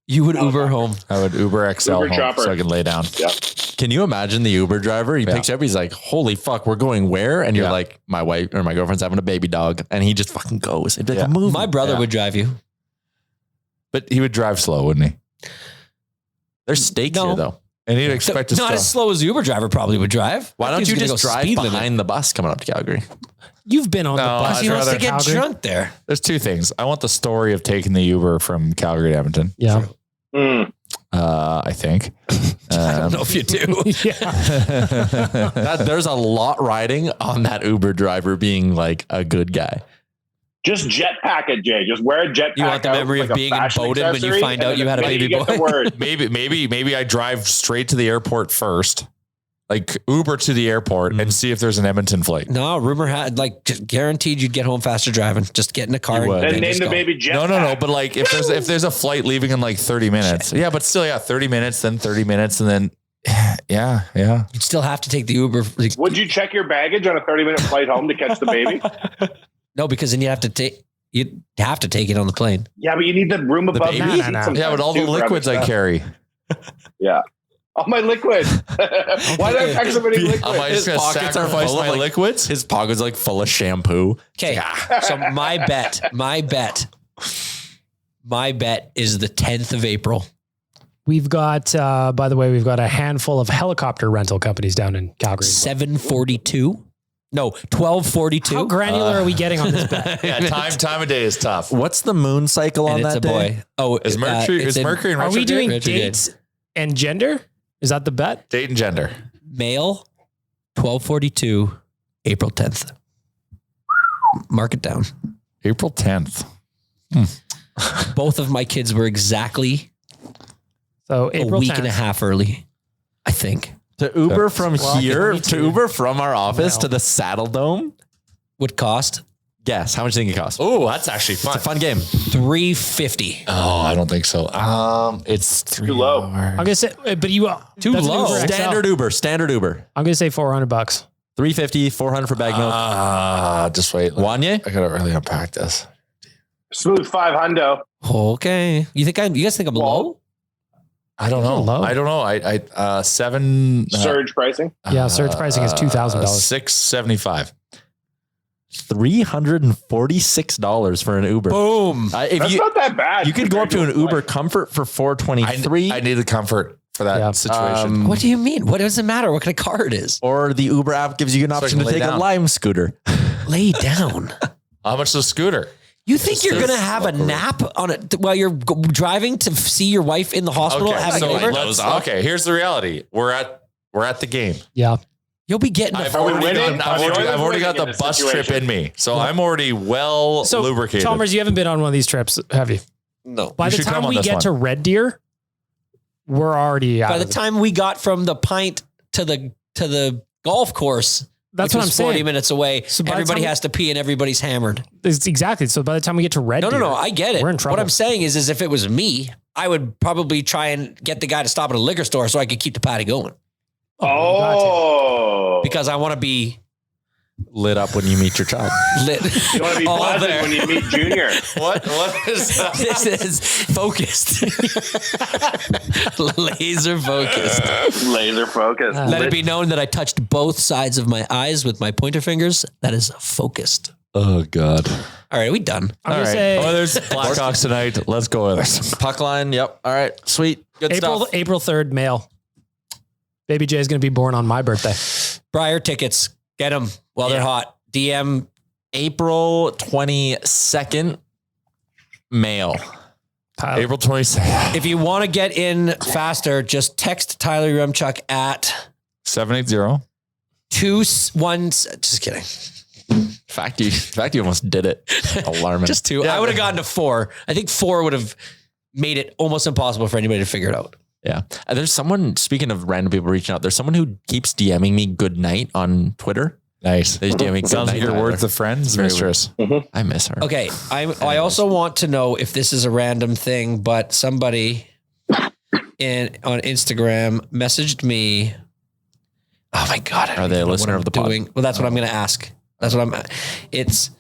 You would Uber home. I would Uber XL Uber home chopper. so I can lay down. Can you imagine the Uber driver? He Yeah. picks you up. He's like, "Holy fuck, we're going where?" And you're Yeah. like, "My wife or my girlfriend's having a baby dog," and he just fucking goes. It'd be like Yeah. a movie. My brother Yeah. would drive you. But he would drive slow, wouldn't he? There's stakes No. here, though. And he'd expect to Not stop. as slow as the Uber driver probably would drive. Why That don't dude's you gonna just go drive speed limit. behind the bus coming up to Calgary? You've been on the No, bus. I'd He wants to rather- get Calgary. drunk there. There's 2 things. I want the story of taking the Uber from Calgary to Edmonton. Yeah. I think. I don't know if you do. Yeah. There's a lot riding on that Uber driver being like a good guy. Just jetpack it, Jay. Just wear a jetpack. You want the out memory like of a being fashion in Bowden when you accessory, find and out then you had a the minute baby you get boy? the word. Maybe I drive straight to the airport first, like Uber to the airport, and see if there's an Edmonton flight. No, rumor had like just guaranteed you'd get home faster driving. Just get in a car. You would. and Then name just the go. baby jetpack. No. But like if there's a flight leaving in like 30 minutes, yeah, but still, 30 minutes, then 30 minutes, and then yeah. You'd still have to take the Uber. Would you check your baggage on a 30-minute flight home to catch the baby? No, because then you'd have to take it on the plane. Yeah, but you need the room above baby? the No, seat no, no. sometimes Yeah, but all the too for other liquids I stuff. carry. Yeah. All my liquid. Why did I pack so many liquids? Am I just going to sacrifice full of, my like, liquids? His pocket's like full of shampoo. Okay. So my bet is the 10th of April. We've got, by the way, we've got a handful of helicopter rental companies down in Calgary. 7:42. No, 12:42. How granular are we getting on this bet? Yeah, time of day is tough. What's the moon cycle on And it's that a day? boy. Oh, Is Mercury it's in Mercury in Are we retrograde? doing Retrograde. dates and gender? Is that the bet? Date and gender? male? 12:42, April 10th. Mark it down. April 10th. Both of my kids were exactly So April a week 10th. and a half early, I think. To Uber from Well, here, me to too. Uber from our office Well. to the Saddle Dome. Would cost Guess, how much do you think it costs? Oh, that's actually fun. It's a fun game. $350. Oh, I don't think so. It's too low. I'm gonna say, but you Too that's an low. Uber XL. Standard Uber. I'm gonna say $400. 350, 400 for bag milk. Just wait. Wanye? I gotta really unpack this. Smooth 500. Okay. You guys think I'm low? I don't know. Low. I don't know. I seven Surge pricing. Yeah, surge pricing is $2,000. $675. $346 for an Uber. Boom. If That's you not that bad. you could go up to an compared Uber a Comfort for $423, I need the comfort for that Yeah. situation. What do you mean? What does it matter what kind of car it is? or the Uber app gives you an I option can to lay take a down. Lime scooter. Lay down. How much is a scooter? You think you're going to have a nap on it while you're driving to see your wife in the hospital having so an Uber? okay, here's the reality. We're at the game. Yeah. You'll be getting I've a already winning? got, I've already got the in this bus trip situation. in me. So I'm already well So lubricated. Chalmers, you haven't been on one of these trips, have you? No. By You the should come time on we this get one. to Red Deer, we're already out. By the of it. time we got from the pint to the golf course, That's which what I'm was 40 saying. minutes away, So by the everybody time- has to pee and everybody's hammered. It's exactly. So by the time we get to Red No, Deer, I get it. We're in trouble. What I'm saying is if it was me, I would probably try and get the guy to stop at a liquor store so I could keep the party going Oh. because I want to be Lit up when you meet your child. lit. You want to be all buzzing there. when you meet Junior. what is that? This is focused. Laser focused. Laser focus. Let it be known that I touched both sides of my eyes with my pointer fingers. That is focused. Oh God. All right, are we done? I'm All gonna right. say Oh, there's Blackhawks tonight. Let's go with this. Puck line. Yep. All right. Sweet. Good stuff. April 3rd, male. Baby J is going to be born on my birthday. Brier tickets. Get them while they're hot. DM. April 22nd, male. Tyler. April 22nd. If you want to get in faster, just text Tyler Remchuk at 780. 21. Just kidding. Fact you almost did it. Alarming. Just 2. I would have gotten to 4. I think 4 would have made it almost impossible for anybody to figure it out. Yeah. There's someone, speaking of random people reaching out, there's someone who keeps DMing me good night on Twitter. Nice. They just DM me good Sounds night, like your Tyler. words of friends, Very mistress. I miss her. Okay. I also want to know if this is a random thing, but somebody on Instagram messaged me. Oh my God. I don't Are they a even know listener what of the I'm pod? doing. Well, that's what I'm going to ask. That's what it's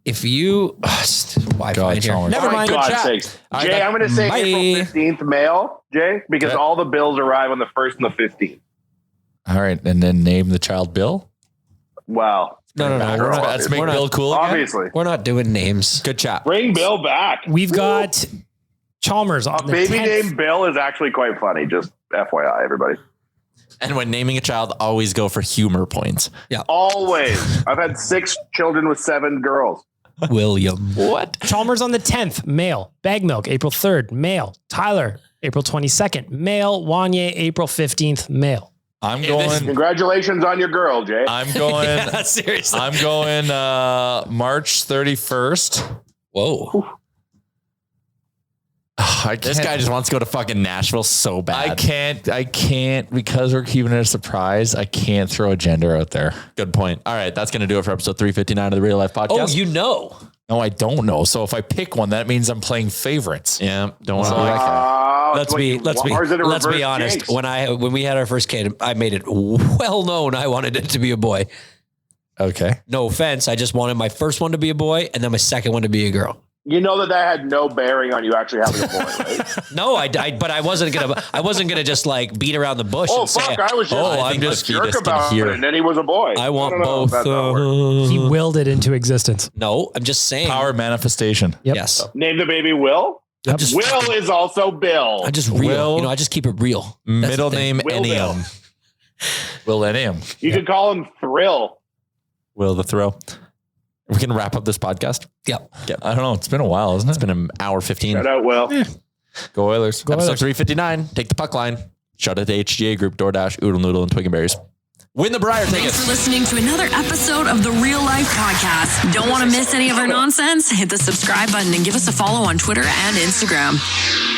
if you Wi-Fi God, in here. Chalmers. Never For mind. God's Chat. sakes. right, Jay, I'm going to say Bye. April 15th male, Jay, because Okay. all the bills arrive on the 1st and the 15th. All right. And then name the child Bill. Wow. No. We're not, Let's make we're not- Bill cool again. Obviously. We're not doing names. Good chat. Bring Bill back. We've got Chalmers on A the baby 10th. named Bill is actually quite funny. Just FYI, everybody. And when naming a child, always go for humor points. Always. I've had 6 children with 7 girls. William. What? Chalmers on the 10th, male. Bag Milk, April 3rd, male. Tyler, April 22nd, male. Wanye, April 15th, male. I'm going. Congratulations on your girl, Jay. I'm going. Yeah, seriously. I'm going March 31st. Whoa. I This guy just wants to go to fucking Nashville so bad. I can't because we're keeping it a surprise. I can't throw a gender out there. Good point. All right. That's going to do it for episode 359 of the Real Life Podcast. Oh, you know. No, I don't know. So if I pick one, that means I'm playing favorites. Yeah. Don't want to be that guy. Let's be honest. Jinx. When we had our first kid, I made it well known I wanted it to be a boy. Okay. No offense. I just wanted my first one to be a boy and then my second one to be a girl. You know that had no bearing on you actually having a boy, right? No, but I wasn't gonna just like beat around the bush. Oh and fuck! say, I was just, I'm just a jerk about it, and then he was a boy. I want don't know if both. that's how it works. He willed it into existence. No, I'm just saying. Power manifestation. Yep. Yes. Name the baby Will. Yep. Will is also Bill. I just real. Will- I just keep it real. That's Middle the thing. name Will Ennium. Millennium. You could call him Thrill. Will the throw. We can wrap up this podcast. Yep. I don't know. It's been a while, isn't it? It's been an hour 15. Shout out, Will. Go Oilers. Episode 359. Take the puck line. Shout out to HGA Group, DoorDash, Oodle Noodle, and Twig and Berries. Win the Brier Thanks tickets. for listening to another episode of the Real Life Podcast. Don't want to miss any of our nonsense? Hit the subscribe button and give us a follow on Twitter and Instagram.